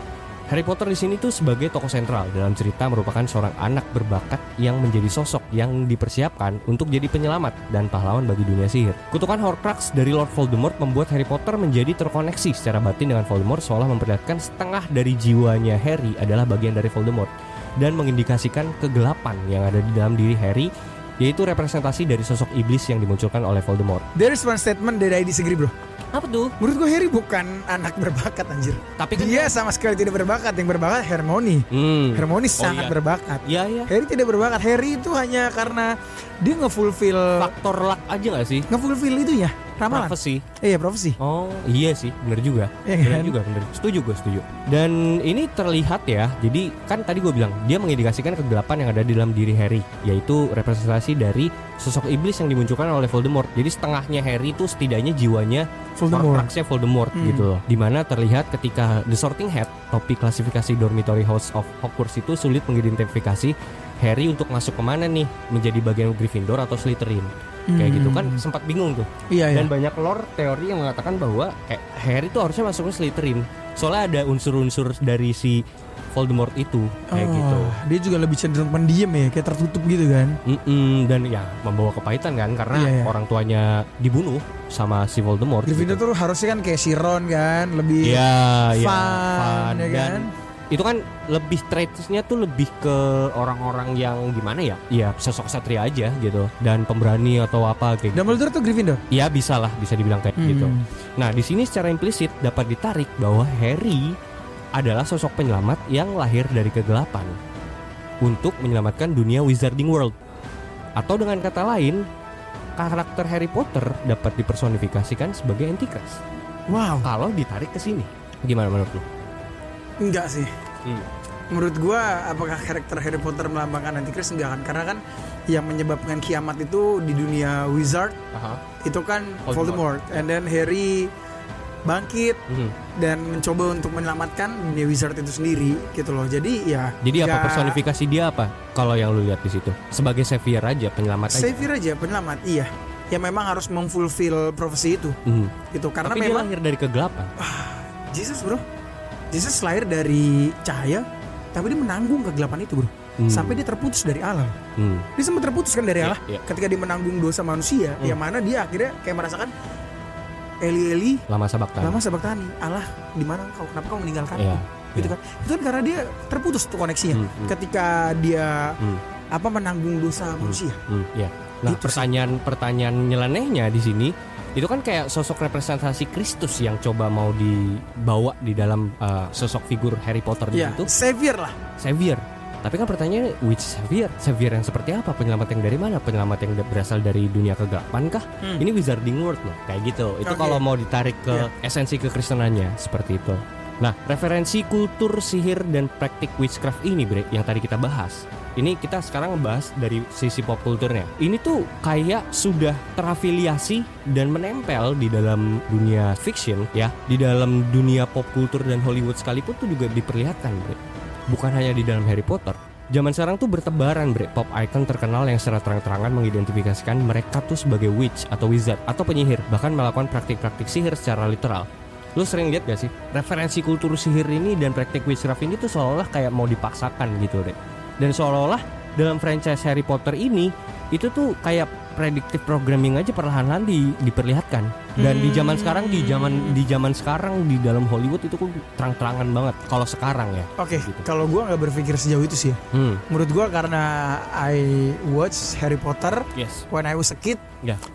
Harry Potter di sini tuh sebagai tokoh sentral dalam cerita merupakan seorang anak berbakat yang menjadi sosok yang dipersiapkan untuk jadi penyelamat dan pahlawan bagi dunia sihir. Kutukan Horcrux dari Lord Voldemort membuat Harry Potter menjadi terkoneksi secara batin dengan Voldemort, seolah memperlihatkan setengah dari jiwanya Harry adalah bagian dari Voldemort dan mengindikasikan kegelapan yang ada di dalam diri Harry, yaitu representasi dari sosok iblis yang dimunculkan oleh Voldemort. There is one statement that I disagree, bro. Apa tuh? Menurut gue Harry bukan anak berbakat, anjir. Tapi kan dia sama sekali tidak berbakat. Yang berbakat Hermione. Hermione sangat berbakat. Iya. Harry tidak berbakat. Harry itu hanya karena dia ngefulfill faktor luck aja gak sih? Ngefulfill itu ya, ramalan. Profesi. Iya, profesi. Oh, iya sih, benar juga. Benar juga. Setuju. Dan ini terlihat ya. Jadi kan tadi gue bilang dia mengindikasikan kegelapan yang ada di dalam diri Harry, yaitu representasi dari sosok iblis yang dimunculkan oleh Voldemort. Jadi setengahnya Harry itu setidaknya jiwanya Voldemort gitu loh. Dimana terlihat ketika The Sorting Hat, topi klasifikasi dormitory House of Hogwarts itu sulit mengidentifikasi Harry untuk masuk kemana nih, menjadi bagian Gryffindor atau Slytherin. Kayak gitu kan sempat bingung tuh. Iya. Dan banyak lore teori yang mengatakan bahwa Harry tuh harusnya masuknya Slytherin. Soalnya ada unsur-unsur dari si Voldemort itu kayak gitu. Dia juga lebih cenderung pendiam ya, kayak tertutup gitu kan. Dan ya membawa kepahitan kan karena orang tuanya dibunuh sama si Voldemort. Gryffindor tuh harusnya kan kayak si Ron kan, lebih fun ya kan. Itu kan lebih traitsnya tuh lebih ke orang-orang yang gimana ya? Iya, sosok satria aja gitu dan pemberani atau apa kayak. Dumbledore tuh Gryffindor? Iya, bisa dibilang kayak gitu. Nah, di sini secara implisit dapat ditarik bahwa Harry adalah sosok penyelamat yang lahir dari kegelapan untuk menyelamatkan dunia Wizarding World. Atau dengan kata lain, karakter Harry Potter dapat dipersonifikasikan sebagai Antichrist. Wow. Kalau ditarik ke sini, gimana menurut lu? Enggak sih. Menurut gua apakah karakter Harry Potter melambangkan Antichrist? Enggak kan, karena kan yang menyebabkan kiamat itu di dunia wizard itu kan Voldemort. And then Harry bangkit dan mencoba untuk menyelamatkan dunia wizard itu sendiri gitu loh. Jadi apa personifikasi dia apa? Kalau yang lu lihat di situ sebagai savior aja, penyelamat aja. Savior aja, penyelamat, iya. ya memang harus memfulfill profesi itu. Gitu. Karena Tapi memang dia lahir dari kegelapan. Jesus bro, Jesus lahir dari cahaya, tapi dia menanggung kegelapan itu bro, sampai dia terputus dari Allah. Dia sempat terputus kan dari Allah, ketika dia menanggung dosa manusia, yang mana dia akhirnya kayak merasakan Eli Eli Lama sabaktani. Allah di mana kau? Kenapa kau meninggalkanku? Gitu kan? Itu kan karena dia terputus tuh koneksinya, ketika dia menanggung dosa manusia. Nah, Itu pertanyaan nyelenehnya di sini itu kan kayak sosok representasi Kristus yang coba mau dibawa di dalam sosok figur Harry Potter gitu. Savior lah. Savior. Tapi kan pertanyaannya, which Savior? Savior yang seperti apa? Penyelamat yang dari mana? Penyelamat yang berasal dari dunia kegelapan kah? Ini Wizarding World loh, kayak gitu. Itu kalau mau ditarik ke esensi kekristenannya seperti itu. Nah, referensi kultur sihir dan praktik witchcraft ini, Bre, yang tadi kita bahas. Ini kita sekarang ngebahas dari sisi pop kulturnya. Ini tuh kayak sudah terafiliasi dan menempel di dalam dunia fiction ya, di dalam dunia pop kultur dan Hollywood sekalipun tuh juga diperlihatkan, Bre. Bukan hanya di dalam Harry Potter. Zaman sekarang tuh bertebaran, Bre, pop icon terkenal yang secara terang-terangan mengidentifikasikan mereka tuh sebagai witch atau wizard atau penyihir, bahkan melakukan praktik-praktik sihir secara literal. Lu sering lihat gak sih referensi kultur sihir ini dan praktik witchcraft ini tuh seolah-olah kayak mau dipaksakan gitu deh. Dan seolah-olah dalam franchise Harry Potter ini itu tuh kayak predictive programming aja perlahan-lahan diperlihatkan. Dan di zaman sekarang di zaman sekarang di dalam Hollywood itu kan terang-terangan banget kalau sekarang ya. Oke, gitu. kalau gua nggak berpikir sejauh itu sih ya. Menurut gua karena I watch Harry Potter when I was a kid,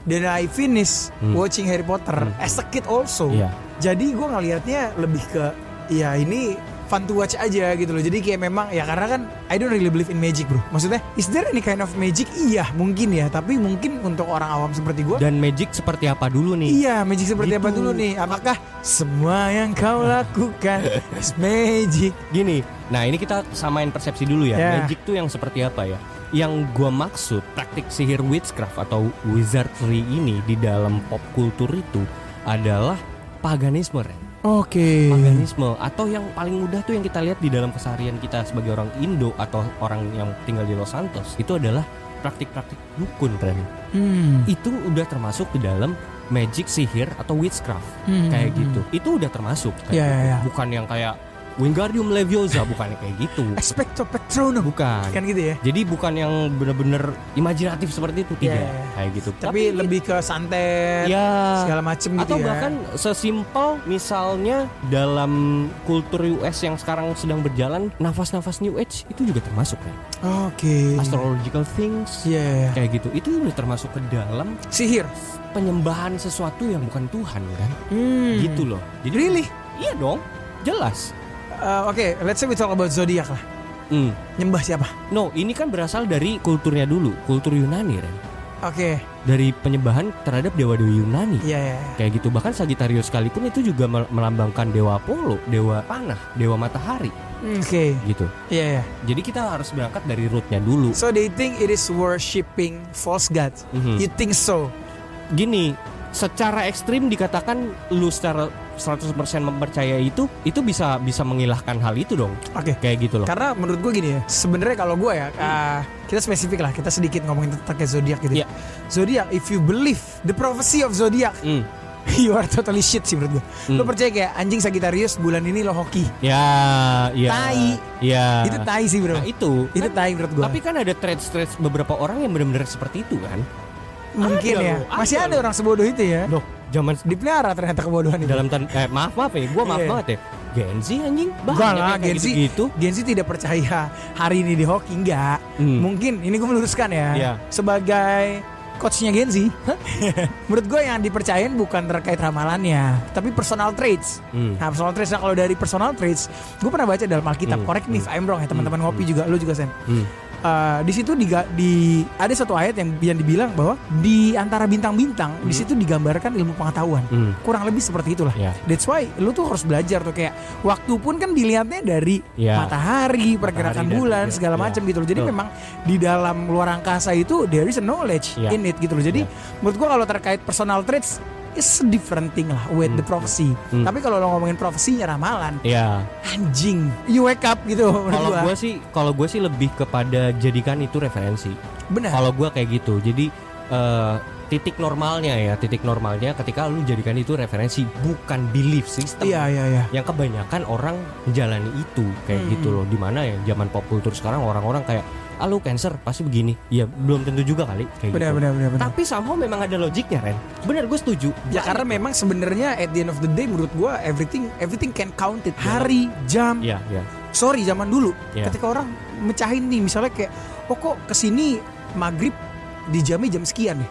then I finish watching Harry Potter as a kid also. Jadi gue ngelihatnya lebih ke ya ini fun to watch aja gitu loh. Jadi kayak memang ya karena kan I don't really believe in magic bro. Maksudnya is there any kind of magic? Iya mungkin ya. Tapi mungkin untuk orang awam seperti gue. Dan magic seperti apa dulu nih? Iya magic seperti apa dulu nih? Apakah semua yang kau lakukan is magic? Gini, nah ini kita samain persepsi dulu ya. Magic tuh yang seperti apa ya? Yang gue maksud praktik sihir witchcraft atau wizardry ini di dalam pop kultur itu adalah paganisme, Ren. Paganisme atau yang paling mudah tuh yang kita lihat di dalam keseharian kita sebagai orang Indo atau orang yang tinggal di Los Santos itu adalah praktik-praktik dukun, Ren. Itu udah termasuk di dalam magic, sihir atau witchcraft kayak gitu. Itu udah termasuk kayak gitu. Bukan yang kayak Wingardium Leviosa, bukan kayak gitu. Expecto Patronum, bukan. Kan gitu ya. Jadi bukan yang bener-bener imajinatif seperti itu, tidak kayak gitu. Tapi lebih ke santet, segala macem gitu ya. Atau bahkan sesimpel misalnya dalam kultur US yang sekarang sedang berjalan, nafas-nafas New Age itu juga termasuk kan. Astrological things, kayak gitu. Itu udah termasuk ke dalam sihir, penyembahan sesuatu yang bukan Tuhan kan. Gitu loh. Jadi really? Iya dong, jelas. Let's say we talk about zodiac lah. Nyembah siapa? No, ini kan berasal dari kulturnya dulu, kultur Yunani, Ren. Dari penyembahan terhadap dewa-dewa Yunani. Kayak gitu. Bahkan Sagittarius sekalipun itu juga melambangkan dewa Apollo, dewa panah, dewa matahari. Gitu. Jadi kita harus berangkat dari rootnya dulu. So they think it is worshipping false gods. You think so? Gini, secara ekstrim dikatakan lu secara 100% mempercaya itu bisa mengilahkan hal itu dong. Kayak gitu loh. Karena menurut gue gini ya, sebenarnya kalau gue ya kita spesifik lah, kita sedikit ngomongin tentang kayak zodiak gitu. Zodiak, if you believe the prophecy of zodiak, you are totally shit sih menurut gue. Lo percaya kayak anjing Sagittarius bulan ini lo hoki. Tai. Itu tai sih bro. Nah, itu tai menurut gue. Tapi kan ada traits beberapa orang yang benar-benar seperti itu kan. Mungkin masih ada orang sebodoh itu ya. Loh, zaman dipelihara ternyata kebodohan itu. Dalam maaf ya, gue maaf banget ya. Gen Z anjing, banyak gitu. Gen Z tidak percaya hari ini di hoki, enggak. Mungkin ini gue meluruskan ya. Sebagai coachnya Gen Z, menurut gue yang dipercayain bukan terkait ramalannya, tapi personal traits. Nah, personal traits, kalau dari personal traits, gue pernah baca dalam Alkitab. Correct me if I'm wrong ya teman-teman ngopi juga, lu juga Sen. Di situ ada satu ayat yang dibilang bahwa di antara bintang-bintang di situ digambarkan ilmu pengetahuan. Kurang lebih seperti itulah. That's why lu tuh harus belajar tuh, kayak waktu pun kan dilihatnya dari matahari, pergerakan bulan, segala macam gitu loh. Jadi memang di dalam luar angkasa itu there is a knowledge in it gitu loh. Jadi menurut gua kalau terkait personal traits is a different thing lah with the prophecy. Tapi kalau lo ngomongin profesinya ramalan, anjing, you wake up gitu. Kalau gue sih lebih kepada jadikan itu referensi. Benar. Kalau gue kayak gitu. Jadi titik normalnya ketika lu jadikan itu referensi bukan belief system. Iya. Yang kebanyakan orang menjalani itu kayak gitu loh. Dimana ya zaman pop culture sekarang orang-orang kayak lu cancer pasti begini. Ya belum tentu juga kali kayak gitu. Benar. Tapi somehow memang ada logiknya, Ren. Bener, gue setuju. Ya karena memang sebenarnya at the end of the day menurut gue everything can count it. Hari, jam. Iya. Sorry zaman dulu Iya. ketika orang mecahin nih misalnya kayak kok kesini maghrib di jamnya jam sekian nih.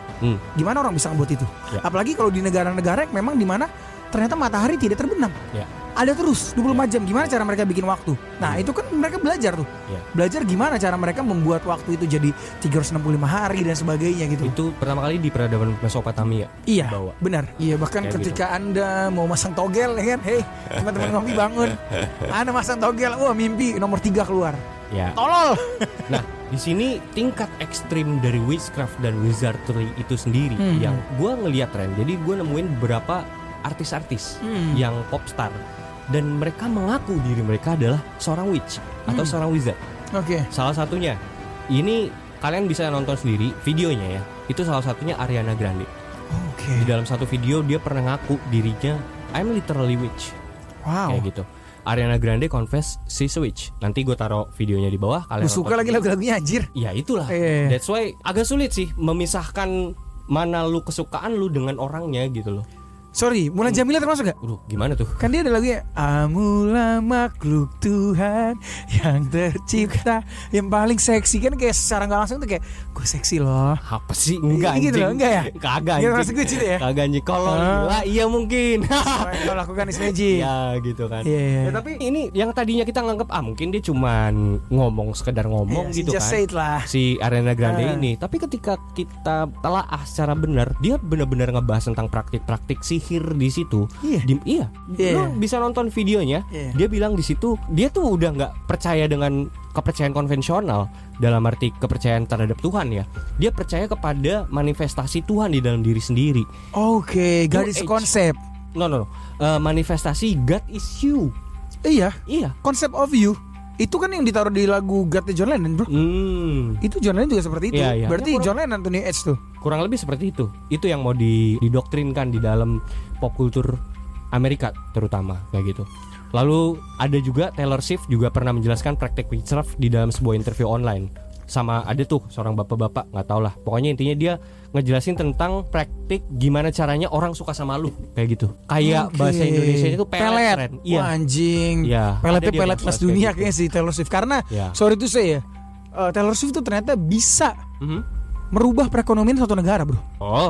Gimana orang bisa ngebuat itu? Ya. Apalagi kalau di negara-negara yang memang di mana ternyata matahari tidak terbenam. Ya. Ada terus 24 jam. Gimana cara mereka bikin waktu? Nah, itu kan mereka belajar tuh. Ya. Belajar gimana cara mereka membuat waktu itu jadi 365 hari dan sebagainya gitu. Itu pertama kali di peradaban Mesopotamia. Iya, Bawa. benar. Iya, bahkan Kayak ketika Anda mau masang togel ya kan, hey, teman-teman ngopi bangun. Anda masang togel, wah mimpi nomor 3 keluar. Ya. Tolol. Nah, di sini tingkat ekstrim dari witchcraft dan wizardry itu sendiri yang gue ngeliat, Ren. Jadi gue nemuin beberapa artis-artis yang popstar dan mereka mengaku diri mereka adalah seorang witch atau seorang wizard. Oke. Salah satunya, ini kalian bisa nonton sendiri videonya ya. Itu salah satunya Ariana Grande. Oke. Di dalam satu video dia pernah ngaku dirinya I'm literally witch. Wow. Kayak gitu. Ariana Grande confess she's a witch. Nanti gue taruh videonya di bawah. Kalian Gue suka lagi lagu-lagunya anjir. Ya itulah. Iya. That's why agak sulit sih memisahkan mana lu kesukaan lu dengan orangnya gitu loh. Sorry, Mulan Jamila termasuk gak? Gimana tuh? Kan dia ada lagunya Amulah makhluk Tuhan yang tercipta yang paling seksi. Kan kayak secara gak langsung tuh kayak gue seksi loh. Apa sih? Enggak gitu anjing. loh, enggak ya? Kagak Gitu anjing. maksud gue gitu ya? Kagak anjing. Kalau lah iya mungkin. Kalau lakukan is magic. Ya gitu kan. Iya. Ya, tapi ini yang tadinya kita nganggep mungkin dia cuman ngomong sekedar ngomong gitu just kan. say it lah. Si Ariana Grande ini. Tapi ketika kita telaah secara benar, dia benar-benar ngebahas tentang praktik-praktik sihir di situ. Iya. Lu bisa nonton videonya. Dia bilang di situ dia tuh udah nggak percaya dengan kepercayaan konvensional dalam arti kepercayaan terhadap Tuhan ya. Dia percaya kepada manifestasi Tuhan di dalam diri sendiri. Oke, God is a concept. No. Manifestasi God is you. Iya. Concept of you. Itu kan yang ditaruh di lagu God-nya John Lennon, bro. Itu John Lennon juga seperti itu. Iya. Berarti John Lennon tuh nih Edge tuh. Kurang lebih seperti itu. Itu yang mau didoktrinkan di dalam pop culture Amerika terutama kayak gitu. Lalu ada juga Taylor Swift juga pernah menjelaskan praktek witchcraft di dalam sebuah interview online. Sama ada tuh seorang bapak-bapak, nggak tau lah. Pokoknya intinya dia ngejelasin tentang praktik gimana caranya orang suka sama lu kayak gitu. Kayak bahasa Indonesia itu pelet. Iya. Wah, anjing. Ya, Peletnya pelet kelas dunia gitu. Kayaknya si Taylor Swift. Karena sorry to say ya, Taylor Swift tuh ternyata bisa merubah perekonomian suatu negara, bro.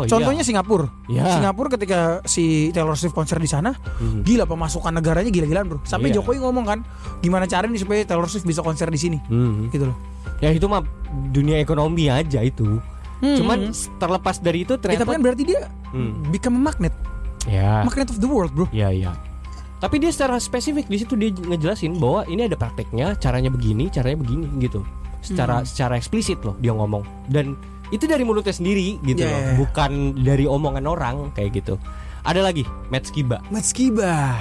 Contohnya Singapura. Singapura ketika si Taylor Swift konser di sana, gila pemasukan negaranya gila-gilaan, bro. Sampai Jokowi ngomong kan, gimana caranya supaya Taylor Swift bisa konser di sini, gitu loh. Ya itu mah dunia ekonomi aja itu. Cuman terlepas dari itu ternyata kan berarti dia become a magnet. Magnet of the world, bro. Iya. Tapi dia secara spesifik di situ dia ngejelasin bahwa ini ada prakteknya, caranya begini gitu. Secara eksplisit loh dia ngomong. Dan itu dari mulutnya sendiri gitu loh, bukan dari omongan orang kayak gitu. Ada lagi Matt Skiba,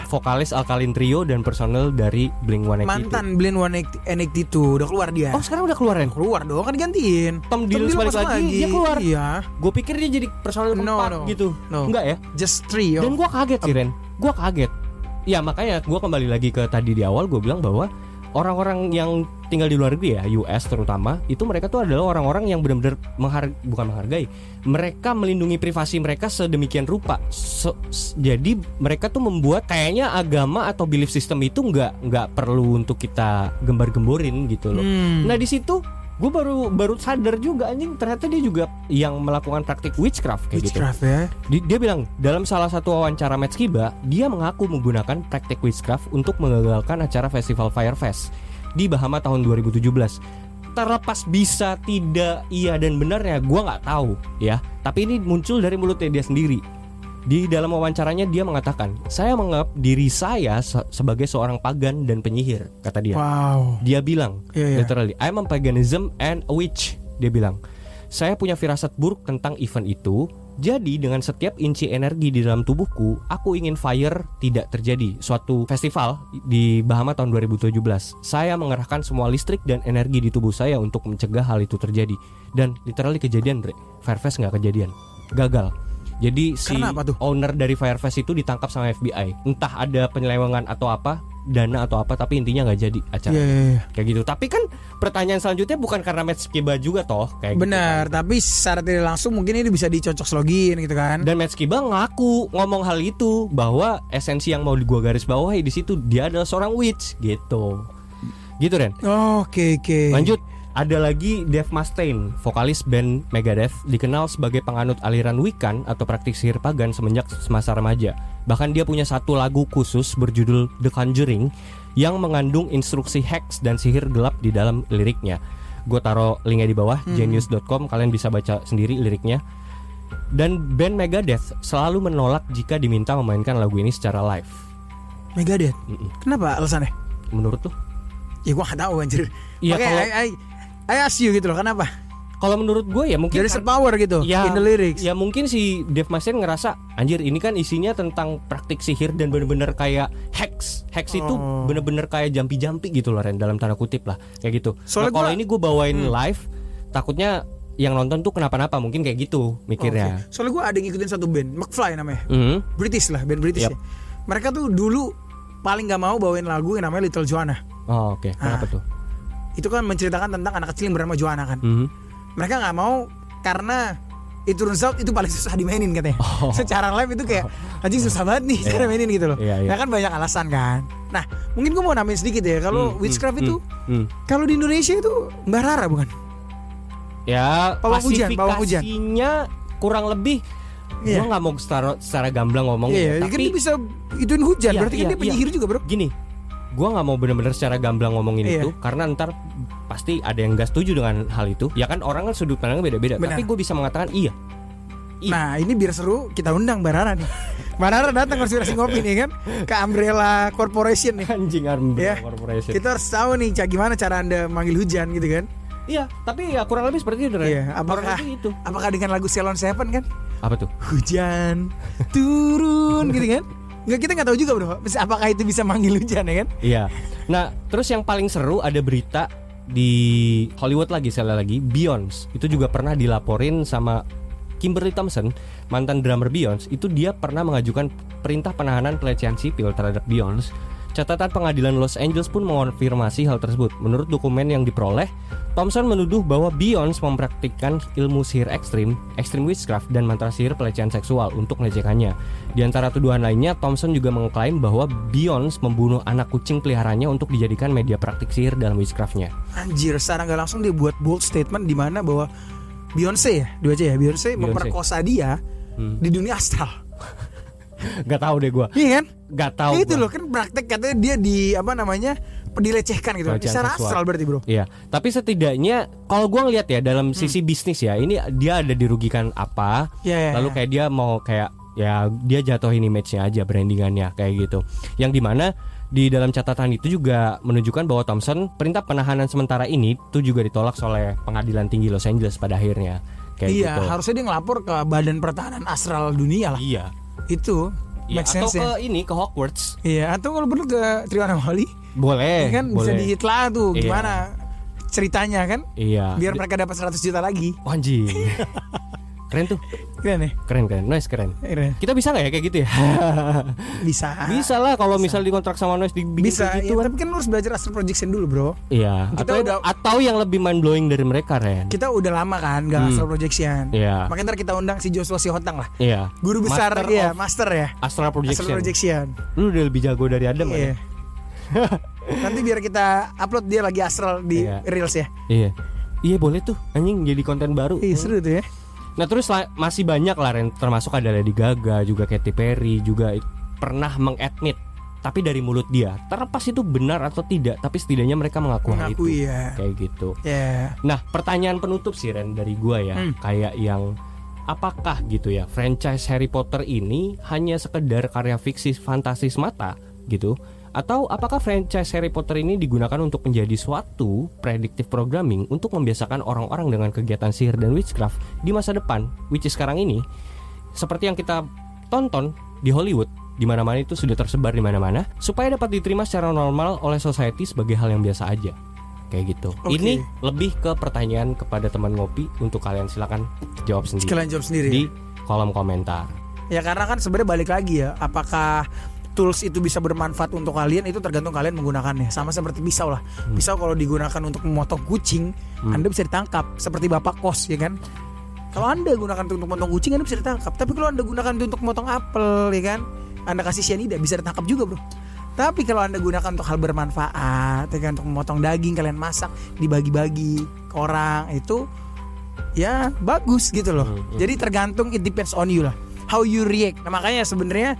vokalis Alkaline Trio dan personel dari Blink-182. Mantan Blink-182 udah keluar dia. Oh sekarang udah keluar ya? Keluar dong, kan digantiin. Tom Dills balik lagi, dia keluar. Iya. Gue pikir dia jadi personel keempat gitu. Enggak ya? Just trio. Dan gue kaget sih Ren. Gue kaget. Ya makanya gue kembali lagi ke tadi di awal gue bilang bahwa orang-orang yang tinggal di luar negeri ya, US terutama, itu mereka tuh adalah orang-orang yang benar-benar bukan menghargai, mereka melindungi privasi mereka sedemikian rupa. Jadi mereka tuh membuat kayaknya agama atau belief system itu nggak perlu untuk kita gembar-gemborin gitu loh. Nah di situ gue baru sadar juga anjing, ternyata dia juga yang melakukan praktik witchcraft kayak gitu. Ya. Dia bilang dalam salah satu wawancara Matt Skiba, dia mengaku menggunakan praktik witchcraft untuk mengagalkan acara festival Firefest di Bahama tahun 2017. Terlepas bisa tidak iya dan benarnya gue nggak tahu ya, tapi ini muncul dari mulutnya dia sendiri. Di dalam wawancaranya dia mengatakan, saya menganggap diri saya sebagai seorang pagan dan penyihir, kata dia. Wow. Dia bilang, literally, I'm a paganism and a witch. Dia bilang, saya punya firasat buruk tentang event itu. Jadi dengan setiap inci energi di dalam tubuhku, aku ingin fire tidak terjadi. Suatu festival di Bahama tahun 2017, saya mengerahkan semua listrik dan energi di tubuh saya untuk mencegah hal itu terjadi. Dan literally kejadian, Bre. Firefest gak kejadian. gagal. Jadi si Karena apa tuh? owner dari Firefest itu ditangkap sama FBI. Entah ada penyelewengan atau apa, dana atau apa, tapi intinya nggak jadi acara. Kayak gitu. Tapi kan pertanyaan selanjutnya bukan karena Matt Skiba juga toh, kayak Benar, gitu kan. tapi secara tidak langsung mungkin ini bisa dicocok login gitu kan. Dan Matt Skiba ngaku ngomong hal itu, bahwa esensi yang mau gua garis bawahi di situ, dia adalah seorang witch gitu. Gitu Ren. Oke. Lanjut, ada lagi Dave Mustaine, vokalis band Megadeth, dikenal sebagai penganut aliran Wiccan atau praktik sihir pagan semenjak semasa remaja. Bahkan dia punya satu lagu khusus berjudul The Conjuring yang mengandung instruksi heks dan sihir gelap di dalam liriknya. Gue taruh linknya di bawah, genius.com, kalian bisa baca sendiri liriknya. Dan band Megadeth selalu menolak jika diminta memainkan lagu ini secara live. Megadeth. Kenapa alasannya? Menurut tuh? Ya gua gak tahu anjir. Iya, Oke, kalau- I ask you gitu loh, kenapa? Kalau menurut gue ya mungkin There is a power gitu in the lyrics. Ya mungkin si Dave Mustaine ngerasa anjir ini kan isinya tentang praktik sihir dan bener-bener kayak heks. Heks itu bener-bener kayak jampi-jampi gitu loh Ren, dalam tanda kutip lah kayak gitu. Soalnya Nah, kalau gua- ini gue bawain live, takutnya yang nonton tuh kenapa-napa, mungkin kayak gitu mikirnya. Oke. Soalnya gue ada ngikutin satu band, McFly namanya. Mhm. British lah, band British Yep. ya. Mereka tuh dulu paling gak mau bawain lagu yang namanya Little Joanna. Oh, oke. Kenapa tuh? Itu kan menceritakan tentang anak kecil yang bernama Joanna kan. Mhm. Mereka gak mau karena it turns out itu paling susah dimainin katanya. Oh. Secara live itu kayak anjing susah banget nih cara mainin gitu loh. Iya, iya. Nah kan banyak alasan kan. Nah mungkin gue mau nambahin sedikit ya. Kalau witchcraft itu kalau di Indonesia itu Mbak Rara bukan? Ya, Pawang hujan, klasifikasinya kurang lebih. Iya. Gua nggak mau secara gamblang ngomong Iya, ya, kan tapi dia bisa ituin hujan. Iya, Berarti kan iya, dia penyihir juga bro. gini, gua nggak mau benar-benar secara gamblang ngomongin Iya. itu, karena ntar pasti ada yang gak setuju dengan hal itu. Ya kan orang kan sudut pandangnya beda-beda. Benar. Tapi gue bisa mengatakan iya. Nah ini biar seru kita undang Mbak Rara nih. Mbak Rara datang konspirasi ngopi nih kan ke Umbrella Corporation nih. Anjing Umbrella Ya, Corporation. kita harus tahu nih gimana cara anda manggil hujan gitu kan. Iya, tapi ya kurang lebih seperti itu. Ren. Iya, Kurang apakah lebih itu. apakah dengan lagu Ceylon Seven kan? Apa tuh? Hujan turun gitu kan? Nggak, kita nggak tahu juga bro. Apakah itu bisa manggil hujan ya kan? Iya. Nah, terus yang paling seru ada berita di Hollywood lagi, sekali lagi, Beyonce. Itu juga pernah dilaporin sama Kimberly Thompson, mantan drummer Beyonce. Itu dia pernah mengajukan perintah penahanan pelecehan sipil terhadap Beyonce. Catatan pengadilan Los Angeles pun mengonfirmasi hal tersebut. Menurut dokumen yang diperoleh, Thompson menuduh bahwa Beyonce mempraktikkan ilmu sihir ekstrim witchcraft dan mantra sihir pelecehan seksual untuk melecehkannya. Di antara tuduhan lainnya, Thompson juga mengklaim bahwa Beyonce membunuh anak kucing peliharaannya untuk dijadikan media praktik sihir dalam witchcraftnya. Anjir, secara nggak langsung dia buat bold statement di mana bahwa Beyonce ya, dibaca ya, Beyonce memperkosa dia di dunia astral. Gak tahu deh gue. Iya kan? Gak tahu. Ya itu gua. loh kan praktek katanya dia di apa namanya dilecehkan gitu. Pelecehan Secara seksual. astral berarti bro. Iya, tapi setidaknya kalau gua ngeliat ya dalam sisi bisnis ya, ini dia ada dirugikan apa? Iya, iya, Lalu iya. kayak dia mau kayak ya dia jatuhin image-nya aja, brandingannya kayak gitu. Yang dimana di dalam catatan itu juga menunjukkan bahwa Thompson perintah penahanan sementara ini tuh juga ditolak oleh Pengadilan Tinggi Los Angeles pada akhirnya. Kayak Iya, gitu. harusnya dia ngelapor ke Badan Pertahanan Astral Dunia lah. Iya. Itu Iya, make atau sense ya. ke Hogwarts. Iya, atau kalau perlu ke Triwana Wali, Boleh. kan bisa boleh. dihit lah tuh Iya. gimana ceritanya kan, Iya. biar mereka dapat 100 juta lagi. Anjing. Keren tuh. Keren ya? Keren. Noise keren. Keren. Kita bisa nggak ya kayak gitu ya? Bisa. Bisa lah kalau misal dikontrak sama Noise dibikin Bisa. kayak Ya, gitu kan. tapi kan lu harus belajar astral projection dulu, Bro. Iya. Kita Atau yang lebih mind blowing dari mereka, Ren. Kita udah lama kan gak astral projection. Iya. Makanya ntar kita undang si Joshua Sihotang lah. Iya. Guru besar Master ya, of master ya. Astral Projection. Astral projection. Lu udah lebih jago dari Adam Iya. kan? Nanti biar kita upload dia lagi astral di Iya. Reels ya. Iya. Iya boleh tuh. Anjing jadi konten baru. Iya, seru tuh ya. Nah terus masih banyak lah Ren, termasuk ada Lady Gaga, juga Katy Perry juga pernah mengadmit, tapi dari mulut dia. Terlepas itu benar atau tidak, tapi setidaknya mereka mengaku hal itu. Mengakui ya. Kayak gitu. Ya. Nah pertanyaan penutup sih Ren dari gua ya, kayak yang apakah gitu ya franchise Harry Potter ini hanya sekedar karya fiksi fantasi semata gitu, atau apakah franchise Harry Potter ini digunakan untuk menjadi suatu predictive programming untuk membiasakan orang-orang dengan kegiatan sihir dan witchcraft di masa depan, which is sekarang ini, seperti yang kita tonton di Hollywood, di mana-mana itu sudah tersebar di mana-mana, supaya dapat diterima secara normal oleh society sebagai hal yang biasa aja. Kayak gitu. Oke. Ini lebih ke pertanyaan kepada teman ngopi, untuk kalian silakan jawab sendiri. Sekalian jawab sendiri. Di kolom komentar. Ya karena kan sebenarnya balik lagi ya, apakah tools itu bisa bermanfaat untuk kalian itu tergantung kalian menggunakannya. Sama seperti pisau lah. Pisau kalau digunakan untuk memotong kucing, Anda bisa ditangkap seperti bapak kos ya kan. Kalau Anda gunakan untuk memotong kucing, Anda bisa ditangkap. Tapi kalau Anda gunakan untuk memotong apel ya kan, Anda kasih cyanida bisa ditangkap juga, Bro. Tapi kalau Anda gunakan untuk hal bermanfaat ya kan, untuk memotong daging, kalian masak, dibagi-bagi ke orang, itu ya bagus gitu loh. Jadi tergantung, it depends on you lah, how you react. Nah makanya sebenarnya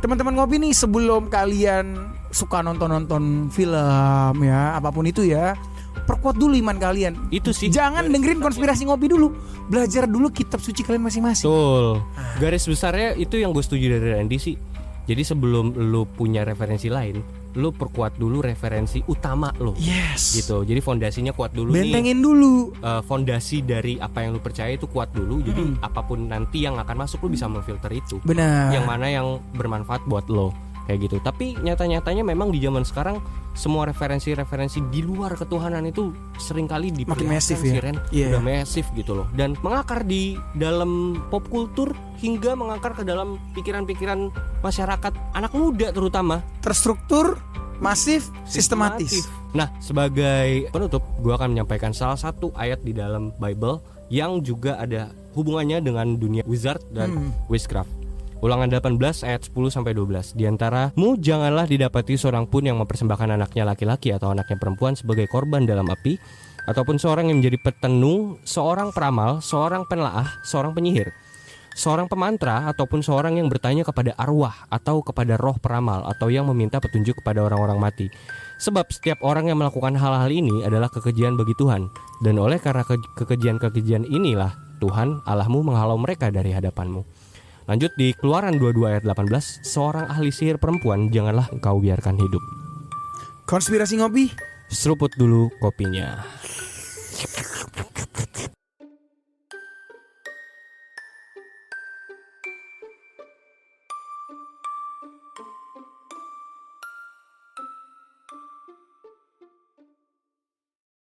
teman-teman ngopi nih, sebelum kalian suka nonton film ya, apapun itu ya, perkuat dulu iman kalian. Itu sih. Jangan dengerin konspirasi ngopi dulu. Belajar dulu kitab suci kalian masing-masing. Betul. Garis besarnya itu yang gue setuju dari Randy sih. Jadi sebelum lu punya referensi lain, lu perkuat dulu referensi utama lo. Yes. Gitu. Jadi fondasinya kuat dulu. Bentengin dulu. Fondasi dari apa yang lu percaya itu kuat dulu. Jadi apapun nanti yang akan masuk, lu bisa memfilter itu. Benar. Yang mana yang bermanfaat buat lo. Kayak gitu. Tapi nyata-nyatanya memang di zaman sekarang semua referensi-referensi di luar ketuhanan itu seringkali makin masif ya. Udah masif gitu loh. Dan mengakar di dalam pop kultur hingga mengakar ke dalam pikiran-pikiran masyarakat anak muda terutama. Terstruktur, masif, sistematis. Nah, sebagai penutup, gue akan menyampaikan salah satu ayat di dalam Bible yang juga ada hubungannya dengan dunia wizard dan witchcraft. Ulangan 18 ayat 10-12. Di antaramu janganlah didapati seorang pun yang mempersembahkan anaknya laki-laki atau anaknya perempuan sebagai korban dalam api, ataupun seorang yang menjadi petenung, seorang peramal, seorang penelaah, seorang penyihir, seorang pemantra, ataupun seorang yang bertanya kepada arwah atau kepada roh peramal, atau yang meminta petunjuk kepada orang-orang mati. Sebab setiap orang yang melakukan hal-hal ini adalah kekejian bagi Tuhan, dan oleh karena kekejian-kekejian inilah Tuhan Allahmu menghalau mereka dari hadapanmu. Lanjut di Keluaran 22 ayat 18, seorang ahli sihir perempuan janganlah engkau biarkan hidup. Konspirasi ngopi, seruput dulu kopinya.